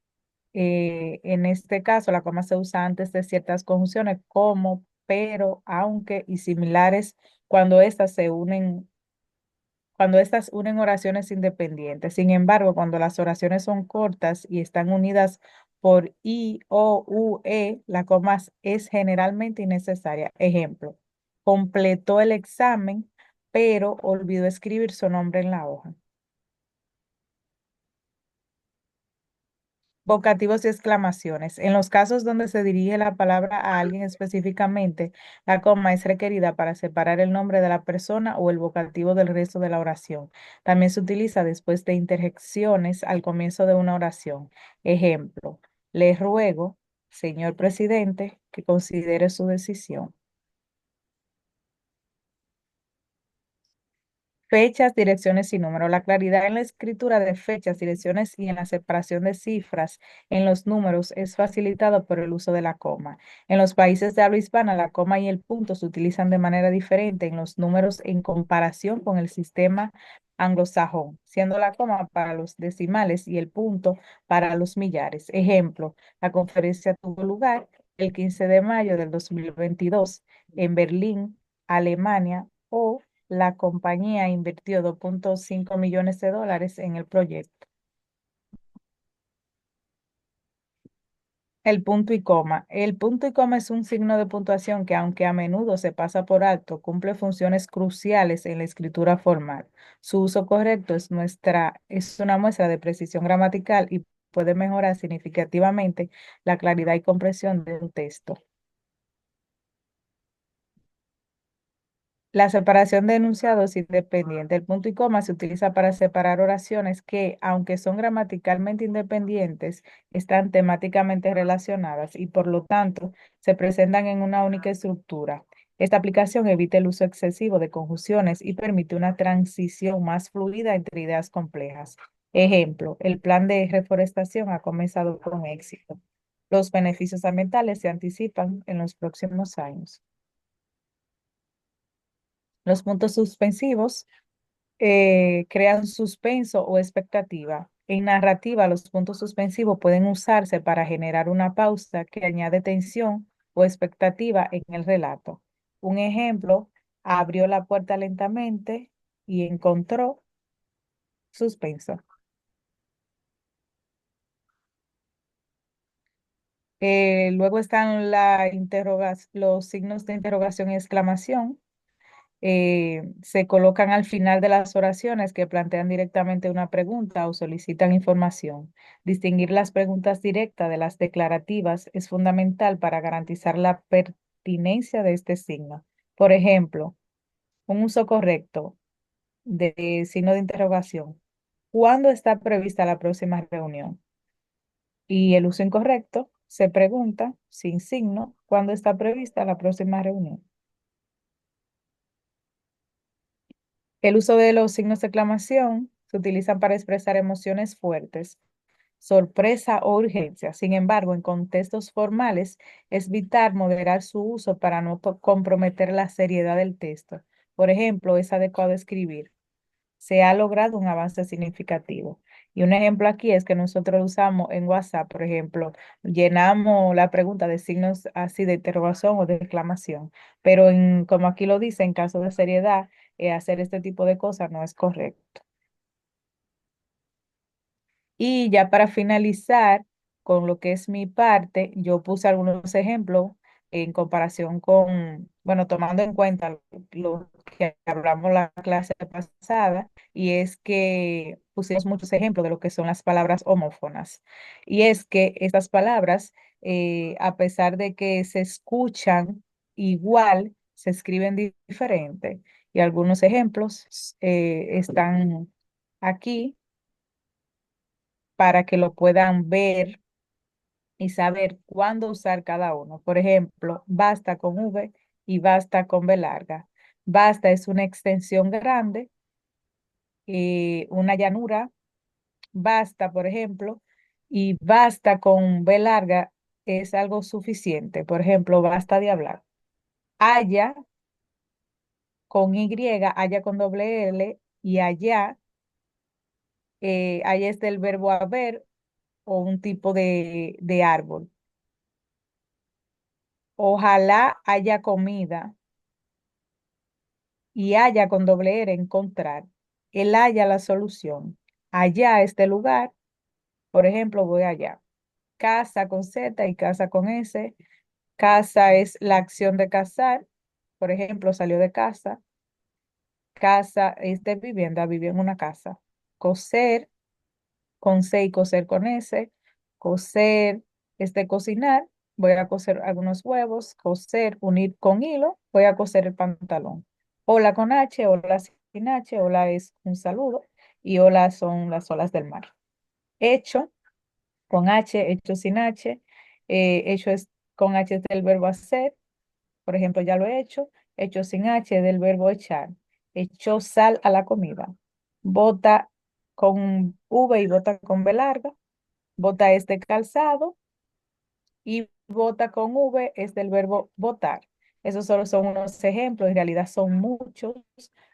en este caso, la coma se usa antes de ciertas conjunciones como, pero, aunque y similares cuando estas unen oraciones independientes. Sin embargo, cuando las oraciones son cortas y están unidas por i, o, u, e, la coma es generalmente innecesaria. Ejemplo, completó el examen, pero olvidó escribir su nombre en la hoja. Vocativos y exclamaciones. En los casos donde se dirige la palabra a alguien específicamente, la coma es requerida para separar el nombre de la persona o el vocativo del resto de la oración. También se utiliza después de interjecciones al comienzo de una oración. Ejemplo, le ruego, señor presidente, que considere su decisión. Fechas, direcciones y números. La claridad en la escritura de fechas, direcciones y en la separación de cifras en los números es facilitada por el uso de la coma. En los países de habla hispana, la coma y el punto se utilizan de manera diferente en los números en comparación con el sistema anglosajón, siendo la coma para los decimales y el punto para los millares. Ejemplo, la conferencia tuvo lugar el 15 de mayo del 2022 en Berlín, Alemania, o la compañía invirtió $2.5 millones en el proyecto. El punto y coma. El punto y coma es un signo de puntuación que, aunque a menudo se pasa por alto, cumple funciones cruciales en la escritura formal. Su uso correcto es una muestra de precisión gramatical y puede mejorar significativamente la claridad y comprensión de un texto. La separación de enunciados independiente. El punto y coma se utiliza para separar oraciones que, aunque son gramaticalmente independientes, están temáticamente relacionadas y por lo tanto se presentan en una única estructura. Esta aplicación evita el uso excesivo de conjunciones y permite una transición más fluida entre ideas complejas. Ejemplo, el plan de reforestación ha comenzado con éxito. Los beneficios ambientales se anticipan en los próximos años. Los puntos suspensivos crean suspenso o expectativa. En narrativa, los puntos suspensivos pueden usarse para generar una pausa que añade tensión o expectativa en el relato. Un ejemplo, abrió la puerta lentamente y encontró suspenso. Luego están los signos de interrogación y exclamación. Se colocan al final de las oraciones que plantean directamente una pregunta o solicitan información. Distinguir las preguntas directas de las declarativas es fundamental para garantizar la pertinencia de este signo. Por ejemplo, un uso correcto de signo de interrogación. ¿Cuándo está prevista la próxima reunión? Y el uso incorrecto se pregunta sin signo, ¿cuándo está prevista la próxima reunión? El uso de los signos de exclamación se utilizan para expresar emociones fuertes, sorpresa o urgencia. Sin embargo, en contextos formales es vital moderar su uso para no comprometer la seriedad del texto. Por ejemplo, es adecuado escribir: se ha logrado un avance significativo. Y un ejemplo aquí es que nosotros usamos en WhatsApp, por ejemplo, llenamos la pregunta de signos así de interrogación o de exclamación, pero como aquí lo dice, en caso de seriedad, hacer este tipo de cosas no es correcto. Y ya para finalizar con lo que es mi parte, yo puse algunos ejemplos en comparación con, bueno, tomando en cuenta lo que hablamos la clase pasada, y es que pusimos muchos ejemplos de lo que son las palabras homófonas. Y es que estas palabras, a pesar de que se escuchan igual, se escriben diferente. Y algunos ejemplos están aquí para que lo puedan ver y saber cuándo usar cada uno. Por ejemplo, basta con V y basta con B larga. Basta es una extensión grande, una llanura, basta, por ejemplo, y basta con B larga es algo suficiente. Por ejemplo, basta de hablar. Haya con Y, haya con doble L y allá es del verbo haber o un tipo de árbol. Ojalá haya comida y haya con doble R, encontrar. Él haya la solución. Allá este lugar, por ejemplo, voy allá. Casa con Z y casa con S. Casa es la acción de cazar. Por ejemplo, salió de casa. Casa es de vivienda, vivió en una casa. Coser con C y coser con S. Coser es de cocinar. Voy a coser algunos huevos. Coser, unir con hilo. Voy a coser el pantalón. Hola con H, hola sin H. Hola es un saludo y hola son las olas del mar. Hecho con H, hecho sin H. Hecho es con H es del verbo hacer. Por ejemplo, ya lo he hecho. Hecho sin H del verbo echar. Echó sal a la comida. Bota con V y bota con B larga. Bota es de calzado y bota con V es del verbo botar. Esos solo son unos ejemplos, en realidad son muchos,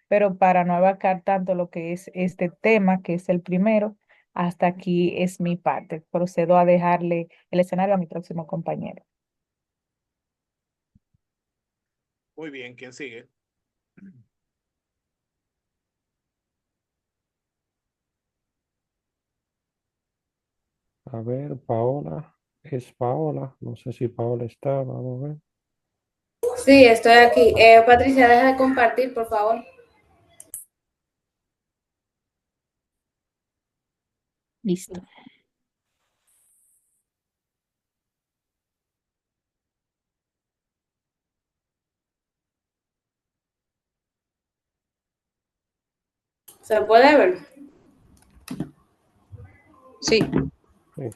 pero para no abarcar tanto lo que es este tema, que es el primero, hasta aquí es mi parte. Procedo a dejarle el escenario a mi próximo compañero. Muy bien, ¿quién sigue? A ver, Paola. Es Paola. No sé si Paola está. Vamos a ver. Sí, estoy aquí. Patricia, deja de compartir, por favor. Listo. ¿Se puede ver? Sí. Sí.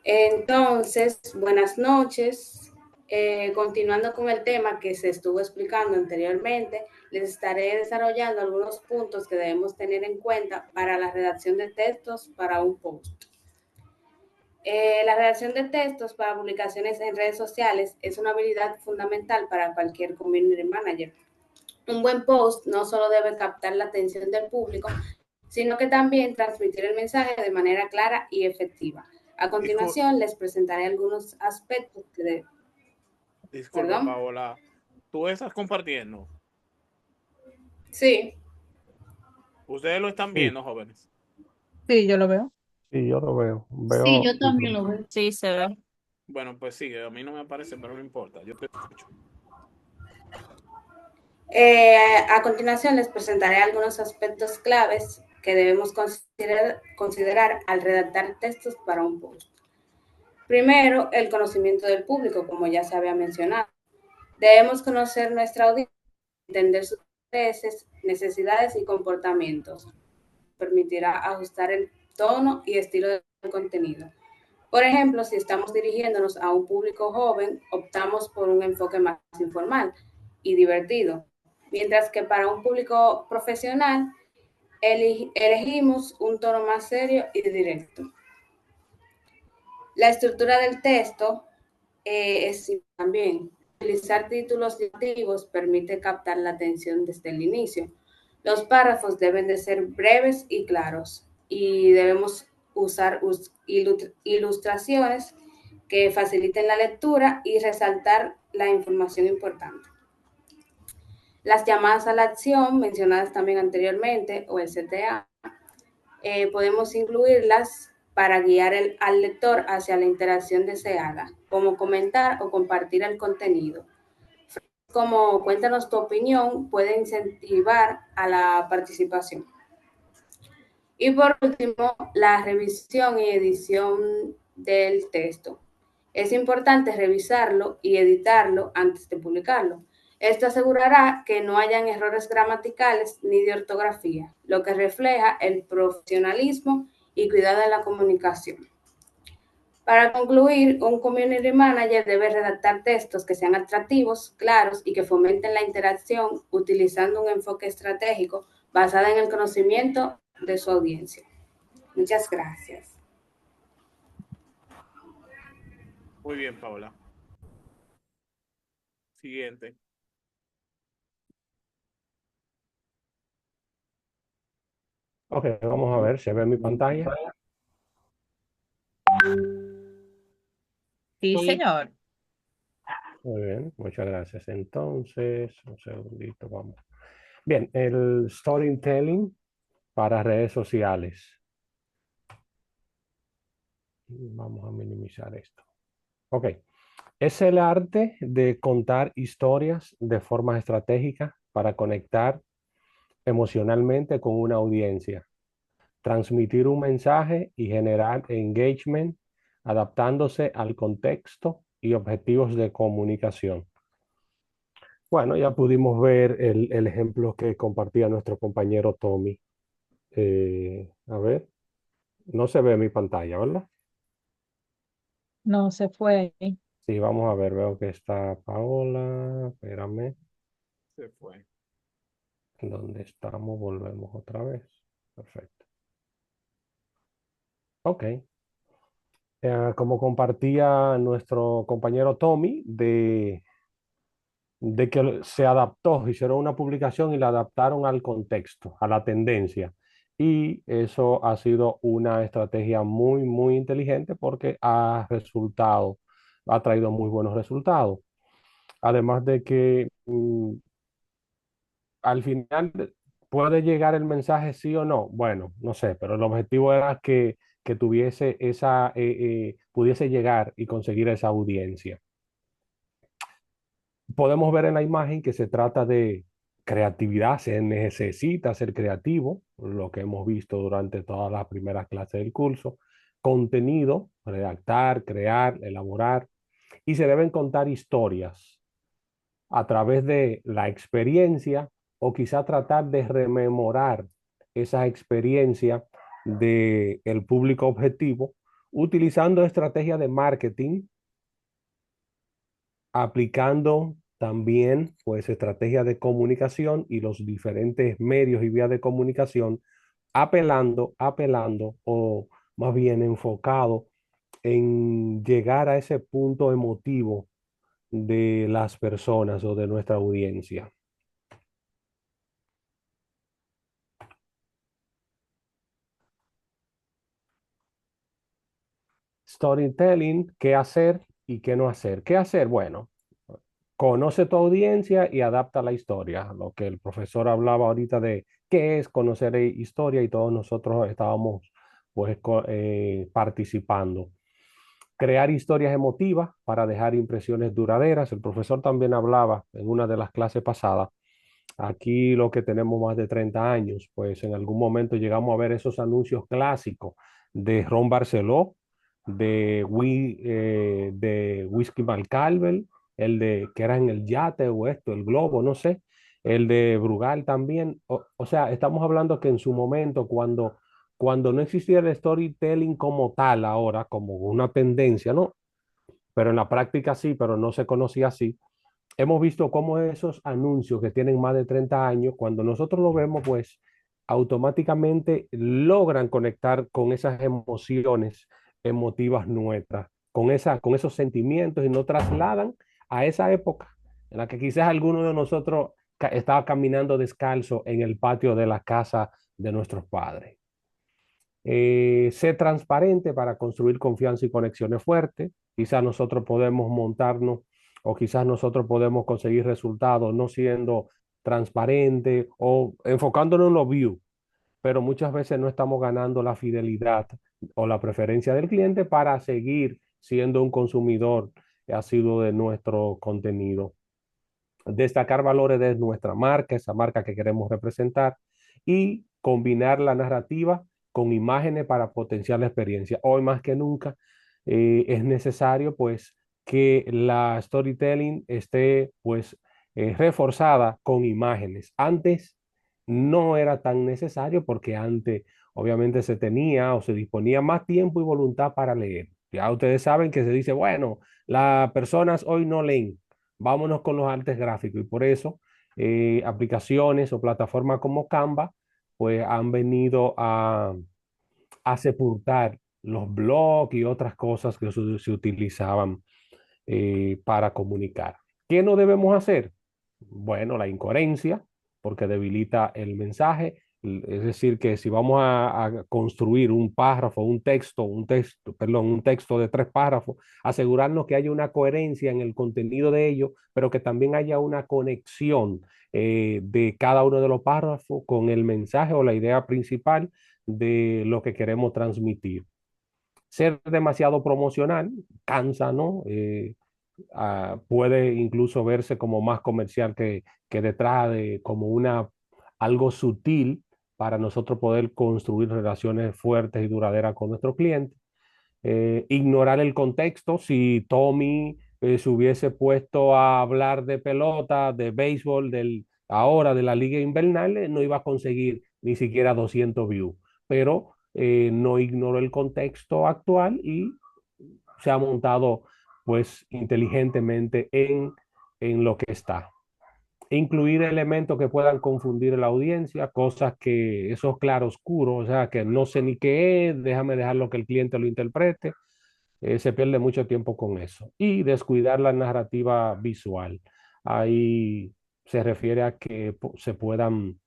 Entonces, buenas noches. Continuando con el tema que se estuvo explicando anteriormente, les estaré desarrollando algunos puntos que debemos tener en cuenta para la redacción de textos para un post. La redacción de textos para publicaciones en redes sociales es una habilidad fundamental para cualquier community manager. Un buen post no solo debe captar la atención del público, sino que también transmitir el mensaje de manera clara y efectiva. A continuación, les presentaré algunos aspectos que Disculpa, ¿Perdón? Paola. ¿Tú estás compartiendo? Sí. ¿Ustedes lo están Sí, viendo, jóvenes? Sí, yo lo veo. sí, yo lo veo. Sí, Veo. yo también lo veo. Sí, se ve. Bueno, pues sigue. A mí no me aparece, pero no importa. Yo te escucho. A continuación les presentaré algunos aspectos claves que debemos considerar al redactar textos para un post. Primero, el conocimiento del público, como ya se había mencionado. Debemos conocer nuestra audiencia, entender sus intereses, necesidades y comportamientos. Permitirá ajustar el tono y estilo del contenido. Por ejemplo, si estamos dirigiéndonos a un público joven, optamos por un enfoque más informal y divertido, mientras que para un público profesional elegimos un tono más serio y directo. La estructura del texto es también. Utilizar títulos llamativos permite captar la atención desde el inicio. Los párrafos deben de ser breves y claros y debemos usar ilustraciones que faciliten la lectura y resaltar la información importante. Las llamadas a la acción, mencionadas también anteriormente, o el CTA, podemos incluirlas para guiar al lector hacia la interacción deseada, como comentar o compartir el contenido. Como cuéntanos tu opinión, puede incentivar a la participación. Y por último, la revisión y edición del texto. Es importante revisarlo y editarlo antes de publicarlo. Esto asegurará que no hayan errores gramaticales ni de ortografía, lo que refleja el profesionalismo y cuidado en la comunicación. Para concluir, un community manager debe redactar textos que sean atractivos, claros y que fomenten la interacción utilizando un enfoque estratégico basado en el conocimiento de su audiencia. Muchas gracias. Muy bien, Paola. Siguiente. Ok, vamos a ver, ¿se ve mi pantalla? Sí, señor. Muy bien, muchas gracias. Entonces, un segundito, vamos. Bien, el storytelling para redes sociales. Vamos a minimizar esto. Ok, es el arte de contar historias de forma estratégica para conectar emocionalmente con una audiencia, transmitir un mensaje y generar engagement, adaptándose al contexto y objetivos de comunicación. Bueno, ya pudimos ver el ejemplo que compartía nuestro compañero Tommy. A ver, no se ve mi pantalla, ¿verdad? No, se fue. Sí, vamos a ver, veo que está Paola, espérame, Se fue. ¿dónde estamos? Volvemos otra vez. Perfecto. Ok. Como compartía nuestro compañero Tommy, de que se adaptó, hicieron una publicación y la adaptaron al contexto, a la tendencia. Y eso ha sido una estrategia muy, muy inteligente porque ha traído muy buenos resultados. Además de que al final puede llegar el mensaje sí o no. Bueno, no sé, pero el objetivo era que tuviese pudiese llegar y conseguir esa audiencia. Podemos ver en la imagen que se trata de creatividad, se necesita ser creativo, lo que hemos visto durante todas las primeras clases del curso, contenido, redactar, crear, elaborar, y se deben contar historias a través de la experiencia o quizá tratar de rememorar esa experiencia del público objetivo utilizando estrategias de marketing, aplicando también pues estrategias de comunicación y los diferentes medios y vías de comunicación, apelando o más bien enfocado en llegar a ese punto emotivo de las personas o de nuestra audiencia. Storytelling, qué hacer y qué no hacer. ¿Qué hacer? Bueno, conoce tu audiencia y adapta la historia. Lo que el profesor hablaba ahorita de qué es conocer historia y todos nosotros estábamos pues participando. Crear historias emotivas para dejar impresiones duraderas. El profesor también hablaba en una de las clases pasadas Aquí lo que tenemos más de 30 años, pues en algún momento llegamos a ver esos anuncios clásicos de Ron Barceló, de Whisky Malcalvel, el de que era en el yate o esto, el globo, no sé, el de Brugal también. O sea, estamos hablando que en su momento, cuando no existía el storytelling como tal ahora, como una tendencia, ¿no? Pero en la práctica sí, pero no se conocía así. Hemos visto cómo esos anuncios que tienen más de 30 años, cuando nosotros los vemos, pues automáticamente logran conectar con esas emociones emotivas nuestras, con esos sentimientos y nos trasladan a esa época en la que quizás alguno de nosotros estaba caminando descalzo en el patio de la casa de nuestros padres. Ser transparente para construir confianza y conexiones fuertes. Quizás nosotros podemos montarnos o quizás nosotros podemos conseguir resultados no siendo transparente o enfocándonos en los views, pero muchas veces no estamos ganando la fidelidad o la preferencia del cliente para seguir siendo un consumidor asiduo de nuestro contenido. Destacar valores de nuestra marca, esa marca que queremos representar, y combinar la narrativa con imágenes para potenciar la experiencia. Hoy más que nunca es necesario pues que la storytelling esté pues reforzada con imágenes. Antes no era tan necesario porque antes obviamente se tenía o se disponía más tiempo y voluntad para leer. Ya ustedes saben que se dice, bueno, las personas hoy no leen, vámonos con los artes gráficos y por eso aplicaciones o plataformas como Canva pues han venido a sepultar los blogs y otras cosas que se utilizaban para comunicar. ¿Qué no debemos hacer? Bueno, la incoherencia, porque debilita el mensaje. Es decir, que si vamos a construir un párrafo, perdón, un texto de 3 párrafos, asegurarnos que haya una coherencia en el contenido de ello, pero que también haya una conexión de cada uno de los párrafos con el mensaje o la idea principal de lo que queremos transmitir. Ser demasiado promocional cansa, ¿no? Puede incluso verse como más comercial que detrás de como algo sutil para nosotros poder construir relaciones fuertes y duraderas con nuestros clientes. Ignorar el contexto. Si Tommy se hubiese puesto a hablar de pelota, de béisbol, ahora de la liga invernal, no iba a conseguir ni siquiera 200 views, pero no ignoró el contexto actual y se ha montado pues inteligentemente en lo que está. Incluir elementos que puedan confundir a la audiencia, cosas que esos claroscuros, o sea, que no sé ni qué es, déjame dejarlo que el cliente lo interprete, se pierde mucho tiempo con eso. Y descuidar la narrativa visual. Ahí se refiere a que se puedan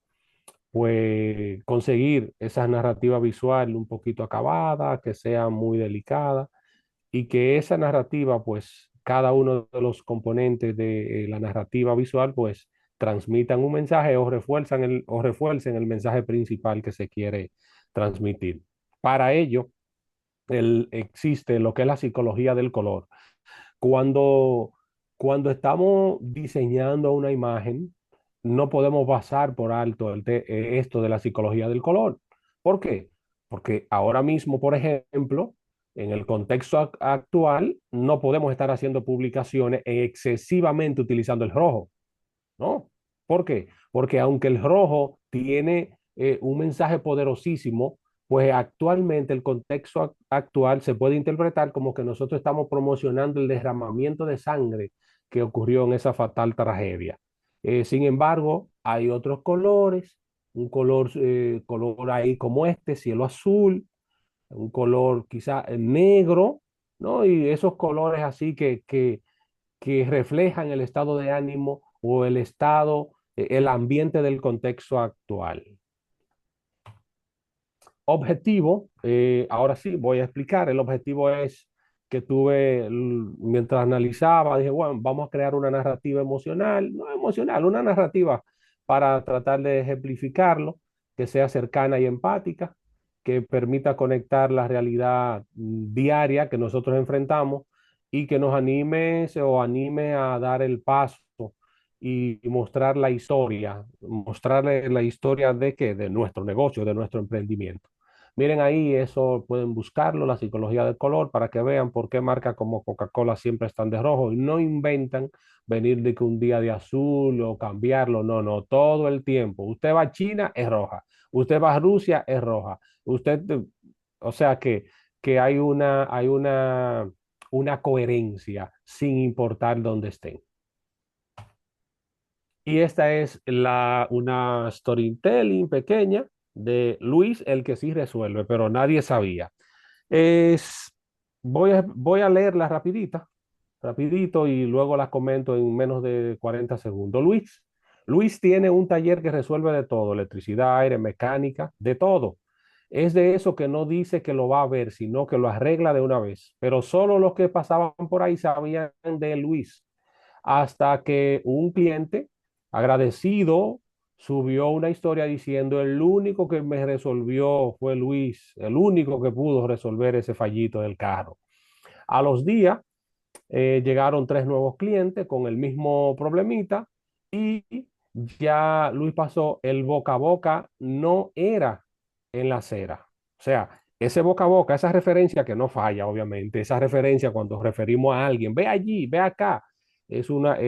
pues conseguir esa narrativa visual un poquito acabada, que sea muy delicada y que esa narrativa, pues cada uno de los componentes de la narrativa visual, pues transmitan un mensaje o refuercen el mensaje principal que se quiere transmitir. Para ello, existe lo que es la psicología del color. Cuando, cuando estamos diseñando una imagen, no podemos pasar por alto esto de la psicología del color. ¿Por qué? Porque ahora mismo, por ejemplo, en el contexto actual, no podemos estar haciendo publicaciones excesivamente utilizando el rojo, ¿no? ¿Por qué? Porque aunque el rojo tiene un mensaje poderosísimo, pues actualmente el contexto actual se puede interpretar como que nosotros estamos promocionando el derramamiento de sangre que ocurrió en esa fatal tragedia. Sin embargo, hay otros colores, un color ahí como este, cielo azul, un color quizá negro, ¿no? Y esos colores así que reflejan el estado de ánimo o el ambiente del contexto actual. Objetivo, ahora sí voy a explicar, el objetivo es que mientras analizaba, dije, bueno, vamos a crear una narrativa emocional, no emocional, una narrativa para tratar de ejemplificarlo, que sea cercana y empática, que permita conectar la realidad diaria que nosotros enfrentamos y que nos anime a dar el paso y mostrar la historia, mostrarle la historia de qué, de nuestro negocio, de nuestro emprendimiento. Miren ahí, eso pueden buscarlo, la psicología del color, para que vean por qué marcas como Coca-Cola siempre están de rojo y no inventan venir de que un día de azul o cambiarlo, no, no, todo el tiempo. Usted va a China, es roja. Usted va a Rusia, es roja. Usted, o sea que hay una coherencia sin importar dónde estén. Y esta es una storytelling pequeña de Luis, el que sí resuelve, pero nadie sabía. Es, voy a leerla rapidito y luego las comento en menos de 40 segundos. Luis tiene un taller que resuelve de todo, electricidad, aire, mecánica, de todo. Es de eso que no dice que lo va a ver, sino que lo arregla de una vez. Pero solo los que pasaban por ahí sabían de Luis, hasta que un cliente agradecido subió una historia diciendo: el único que me resolvió fue Luis, el único que pudo resolver ese fallito del carro. A los días llegaron 3 nuevos clientes con el mismo problemita y ya Luis pasó, el boca a boca no era en la acera. O sea, ese boca a boca, esa referencia que no falla, obviamente, esa referencia cuando referimos a alguien, ve allí, ve acá, es una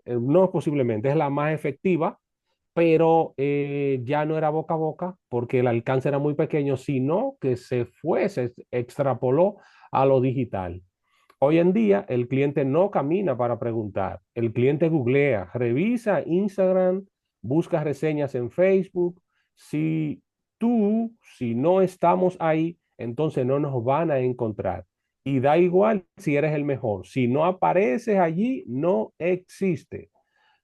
no posiblemente, es la más efectiva, pero ya no era boca a boca porque el alcance era muy pequeño, sino que se extrapoló a lo digital. Hoy en día el cliente no camina para preguntar, el cliente googlea, revisa Instagram, busca reseñas en Facebook. Si no estamos ahí, entonces no nos van a encontrar. Y da igual si eres el mejor, si no apareces allí, no existe.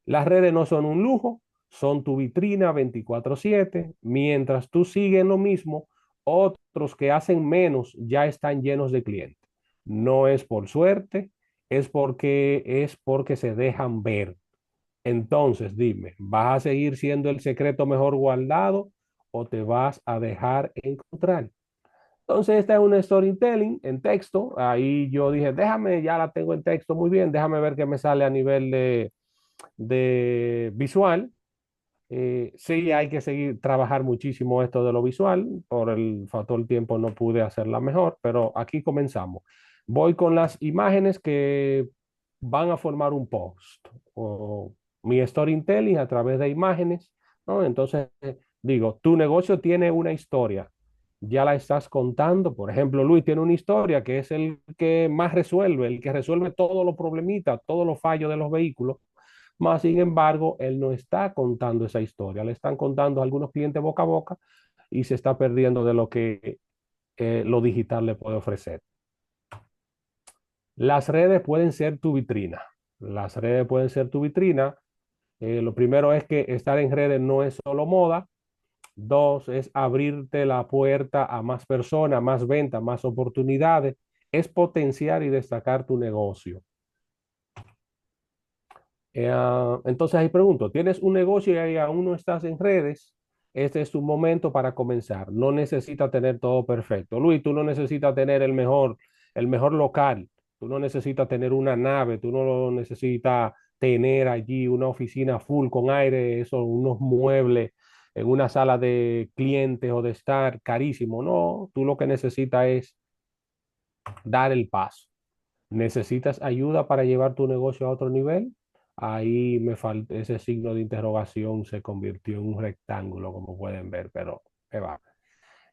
Las redes no son un lujo, son tu vitrina 24/7. Mientras tú sigues lo mismo, otros que hacen menos ya están llenos de clientes. No es por suerte, es porque se dejan ver. Entonces, dime, ¿vas a seguir siendo el secreto mejor guardado o te vas a dejar encontrar? Entonces, esta es una storytelling en texto. Ahí yo dije, déjame, ya la tengo en texto, muy bien, déjame ver qué me sale a nivel de visual. Sí, hay que seguir trabajar muchísimo esto de lo visual. Por el factor tiempo no pude hacerla mejor, pero aquí comenzamos. Voy con las imágenes que van a formar un post o mi storytelling a través de imágenes, ¿no? Entonces, digo, tu negocio tiene una historia, ya la estás contando. Por ejemplo, Luis tiene una historia que es el que más resuelve, el que resuelve todos los problemitas, todos los fallos de los vehículos. Más sin embargo, él no está contando esa historia, le están contando a algunos clientes boca a boca y se está perdiendo de lo que lo digital le puede ofrecer. Las redes pueden ser tu vitrina. Las redes pueden ser tu vitrina. Lo primero es que estar en redes no es solo moda. Dos, es abrirte la puerta a más personas, más ventas, más oportunidades. Es potenciar y destacar tu negocio. Entonces ahí pregunto, ¿tienes un negocio y aún no estás en redes? Este es tu momento para comenzar. No necesitas tener todo perfecto. Luis, tú no necesitas tener el mejor local. Tú no necesitas tener una nave. Tú no necesitas tener allí una oficina full con aire, eso, unos muebles en una sala de clientes o de estar carísimo. No, tú lo que necesitas es dar el paso. ¿Necesitas ayuda para llevar tu negocio a otro nivel? Ahí me falta ese signo de interrogación, se convirtió en un rectángulo, como pueden ver, pero me va.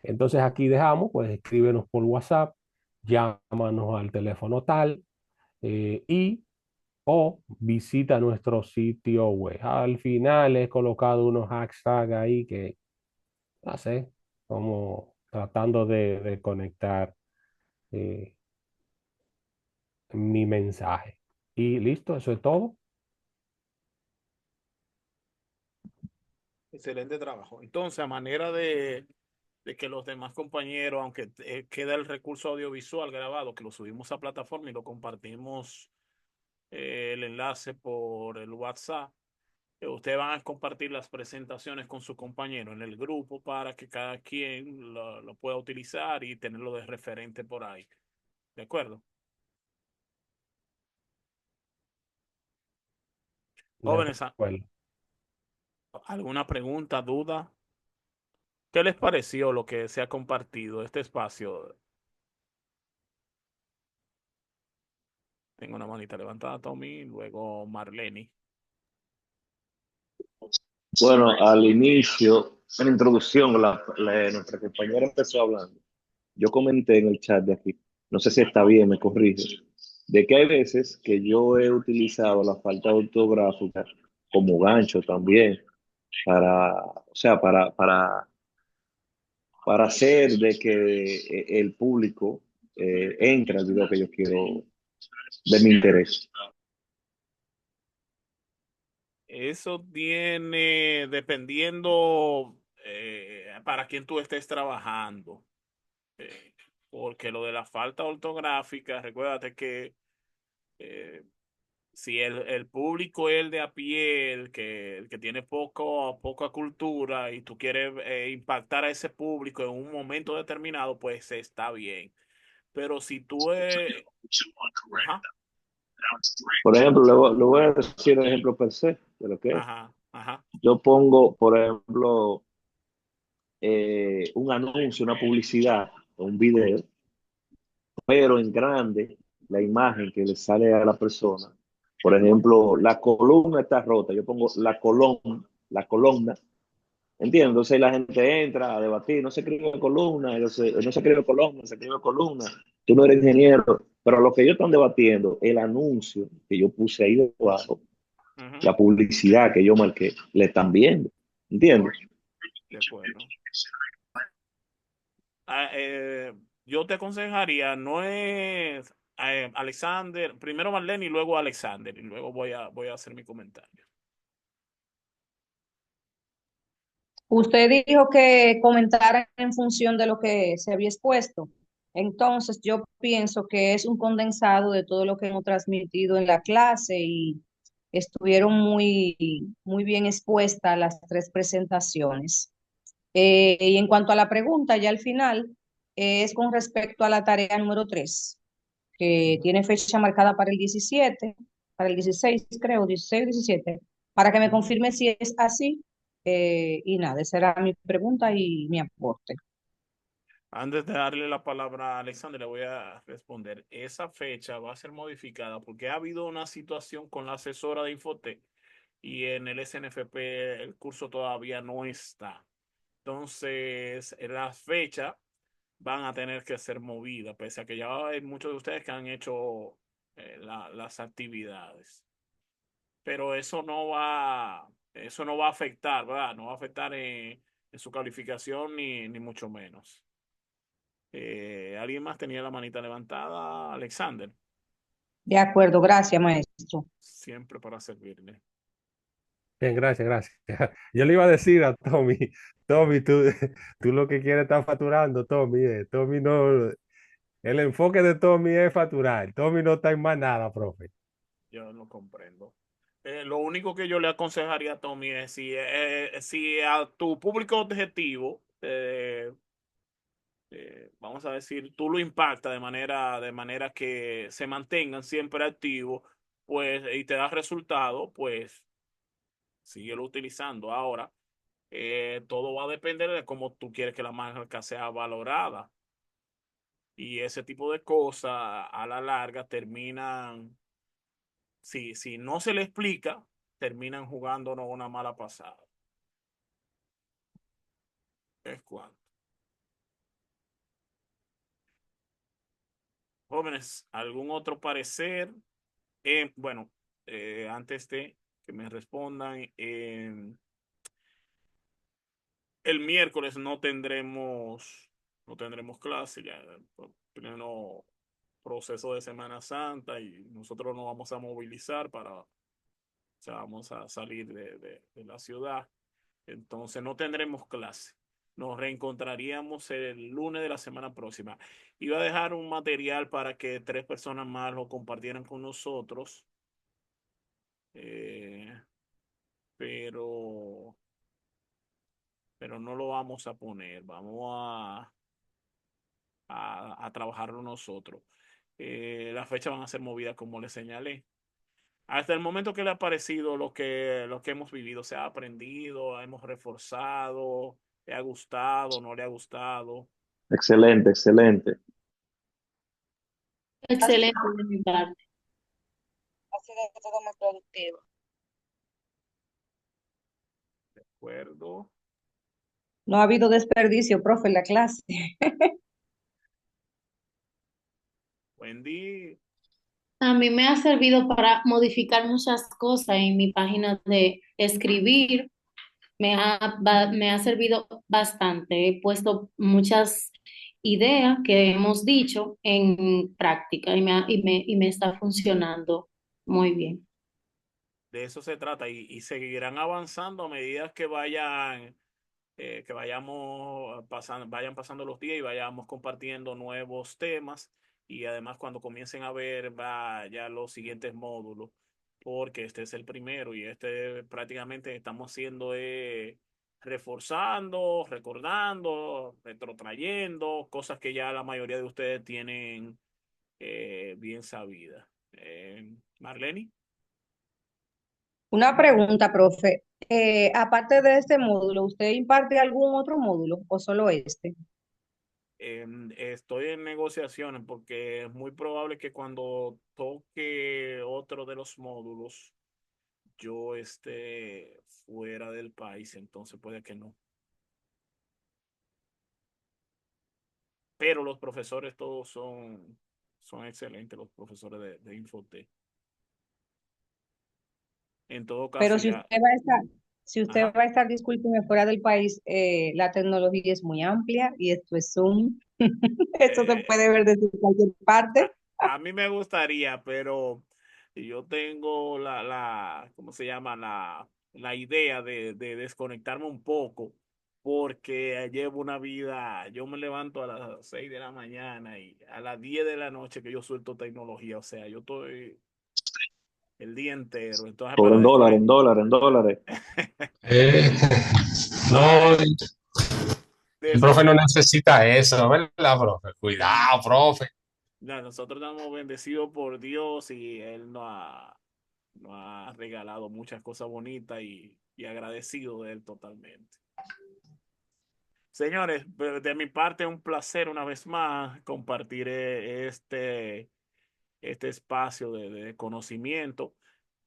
Entonces aquí dejamos, pues escríbenos por WhatsApp, llámanos al teléfono tal y o visita nuestro sitio web. Al final he colocado unos hashtags ahí que, no sé, como tratando de conectar eh, mi mensaje. Y listo, eso es todo. Excelente trabajo. Entonces, a manera de que los demás compañeros, aunque queda el recurso audiovisual grabado, que lo subimos a plataforma y lo compartimos el enlace por el WhatsApp, ustedes van a compartir las presentaciones con su compañero en el grupo para que cada quien lo pueda utilizar y tenerlo de referente por ahí. ¿De acuerdo? Ya Jóvenes, recuerdo. ¿alguna pregunta, duda? ¿Qué les pareció lo que se ha compartido, este espacio? Tengo una manita levantada, Tommy, luego Marlene. Bueno, al inicio, en la introducción, nuestra compañera empezó hablando. Yo comenté en el chat de aquí, no sé si está bien, me corrige, de que hay veces que yo he utilizado la falta ortográfica como gancho también o sea, para hacer de que el público entre al video que yo quiero de mi interés. Eso tiene, dependiendo para quién tú estés trabajando. Porque lo de la falta ortográfica, recuérdate que eh, si el público es el de a pie, el que tiene poca cultura y tú quieres impactar a ese público en un momento determinado, pues está bien. Pero si tú ajá, Por ejemplo, le voy a decir el ejemplo per se de lo que es. ajá, ajá. Yo pongo, por ejemplo, un anuncio, una publicidad, un video, pero en grande la imagen que le sale a la persona. Por ejemplo, la columna está rota. Yo pongo la columna, ¿entiendes? Entonces la gente entra a debatir, no se escribe columna, no se escribe columna, se escribe columna. Tú no eres ingeniero, pero lo que ellos están debatiendo, el anuncio que yo puse ahí debajo, Ujú, la publicidad que yo marqué, le están viendo, ¿entiendes? de acuerdo. Ah, yo te aconsejaría, no es Alexander, primero Marlene y luego Alexander, y luego voy a hacer mi comentario. Usted dijo que comentara en función de lo que se había expuesto. Entonces, yo pienso que es un condensado de todo lo que hemos transmitido en la clase y estuvieron muy bien expuestas las tres presentaciones. Y en cuanto a la pregunta, ya al final, es con respecto a la tarea número 3 que tiene fecha marcada para el 17, para el 16, creo, 16 o 17, para que me Ujú. confirme si es así. Y nada, esa era mi pregunta y mi aporte. Antes de darle la palabra a Alexander, le voy a responder. Esa fecha va a ser modificada porque ha habido una situación con la asesora de Infotec y en el SNFP el curso todavía no está. Entonces, las fechas van a tener que ser movidas, pese a que ya hay muchos de ustedes que han hecho las actividades. Pero eso no va a afectar, ¿verdad? No va a afectar en su calificación ni mucho menos. ¿Alguien más tenía la manita levantada? Alexander, De acuerdo, gracias, maestro. siempre para servirle. Bien, gracias, gracias. Yo le iba a decir a Tommy, Tommy, tú lo que quieres estar facturando, Tommy. Tommy no, el enfoque de Tommy es facturar. Tommy no está en más nada, profe. Yo no comprendo. Lo único que yo le aconsejaría a Tommy es si a tu público objetivo, vamos a decir, tú lo impactas de manera que se mantengan siempre activos, pues, y te da resultado, pues síguelo utilizando. Ahora, todo va a depender de cómo tú quieres que la marca sea valorada. Y ese tipo de cosas a la larga terminan, si no se le explica, terminan jugándonos una mala pasada. Es cuanto. Jóvenes, ¿algún otro parecer? Bueno, antes de que me respondan, el miércoles no tendremos clase ya, por pleno proceso de Semana Santa y nosotros nos vamos a movilizar o sea, vamos a salir de la ciudad. Entonces no tendremos clase. Nos reencontraríamos el lunes de la semana próxima. Iba a dejar un material para que 3 personas más lo compartieran con nosotros, eh, pero, pero no lo vamos a poner. Vamos a trabajarlo nosotros. Las fechas van a ser movidas como les señalé. Hasta el momento que le ha parecido lo que hemos vivido, se ha aprendido, hemos reforzado, le ha gustado, no le ha gustado. Excelente, excelente. Excelente de mi parte. Ha sido todo muy productivo. De acuerdo. No ha habido desperdicio, profe, en la clase. Wendy, A mí me ha servido para modificar muchas cosas en mi página de escribir. Me ha servido bastante. He puesto muchas ideas que hemos dicho en práctica y me está funcionando muy bien. de eso se trata y seguirán avanzando a medida que vayamos pasando, vayan pasando los días y vayamos compartiendo nuevos temas y además cuando comiencen a ver ya los siguientes módulos, porque este es el primero y este prácticamente estamos haciendo reforzando, recordando, retrotrayendo, cosas que ya la mayoría de ustedes tienen bien sabidas. Marlene. Una pregunta, profe. Aparte de este módulo, ¿usted imparte algún otro módulo o solo este? Estoy en negociaciones porque es muy probable que cuando toque otro de los módulos yo esté fuera del país, entonces puede que no. Pero los profesores todos son excelentes, los profesores de Infotec. En todo Pero caso, si ya. usted va a estar, si usted Ajá. va a estar, discúlpeme, fuera del país, la tecnología es muy amplia y esto es Zoom. Esto se eh, puede ver desde cualquier parte. a mí me gustaría, pero yo tengo ¿cómo se llama? La idea de desconectarme un poco, porque llevo una vida, yo me levanto a las 6 de la mañana y a las 10 de la noche que yo suelto tecnología, o sea, yo estoy el día entero, entonces Todo para en dólares, desconectar. en dólares, en dólares. Eh, no, el profe no necesita eso, ¿verdad, profe? Cuidado, profe. Nosotros estamos bendecidos por Dios y Él nos ha regalado muchas cosas bonitas y agradecido de Él totalmente. Señores, de mi parte un placer una vez más compartir este espacio de conocimiento.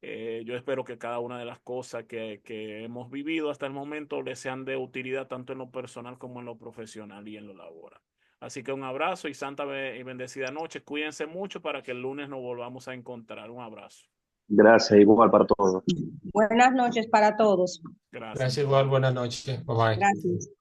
Yo espero que cada una de las cosas que hemos vivido hasta el momento les sean de utilidad tanto en lo personal como en lo profesional y en lo laboral. Así que un abrazo y santa y bendecida noche. Cuídense mucho para que el lunes nos volvamos a encontrar. Un abrazo. Gracias, igual para todos. Buenas noches para todos. Gracias. Gracias igual, buenas noches. Bye bye. Gracias.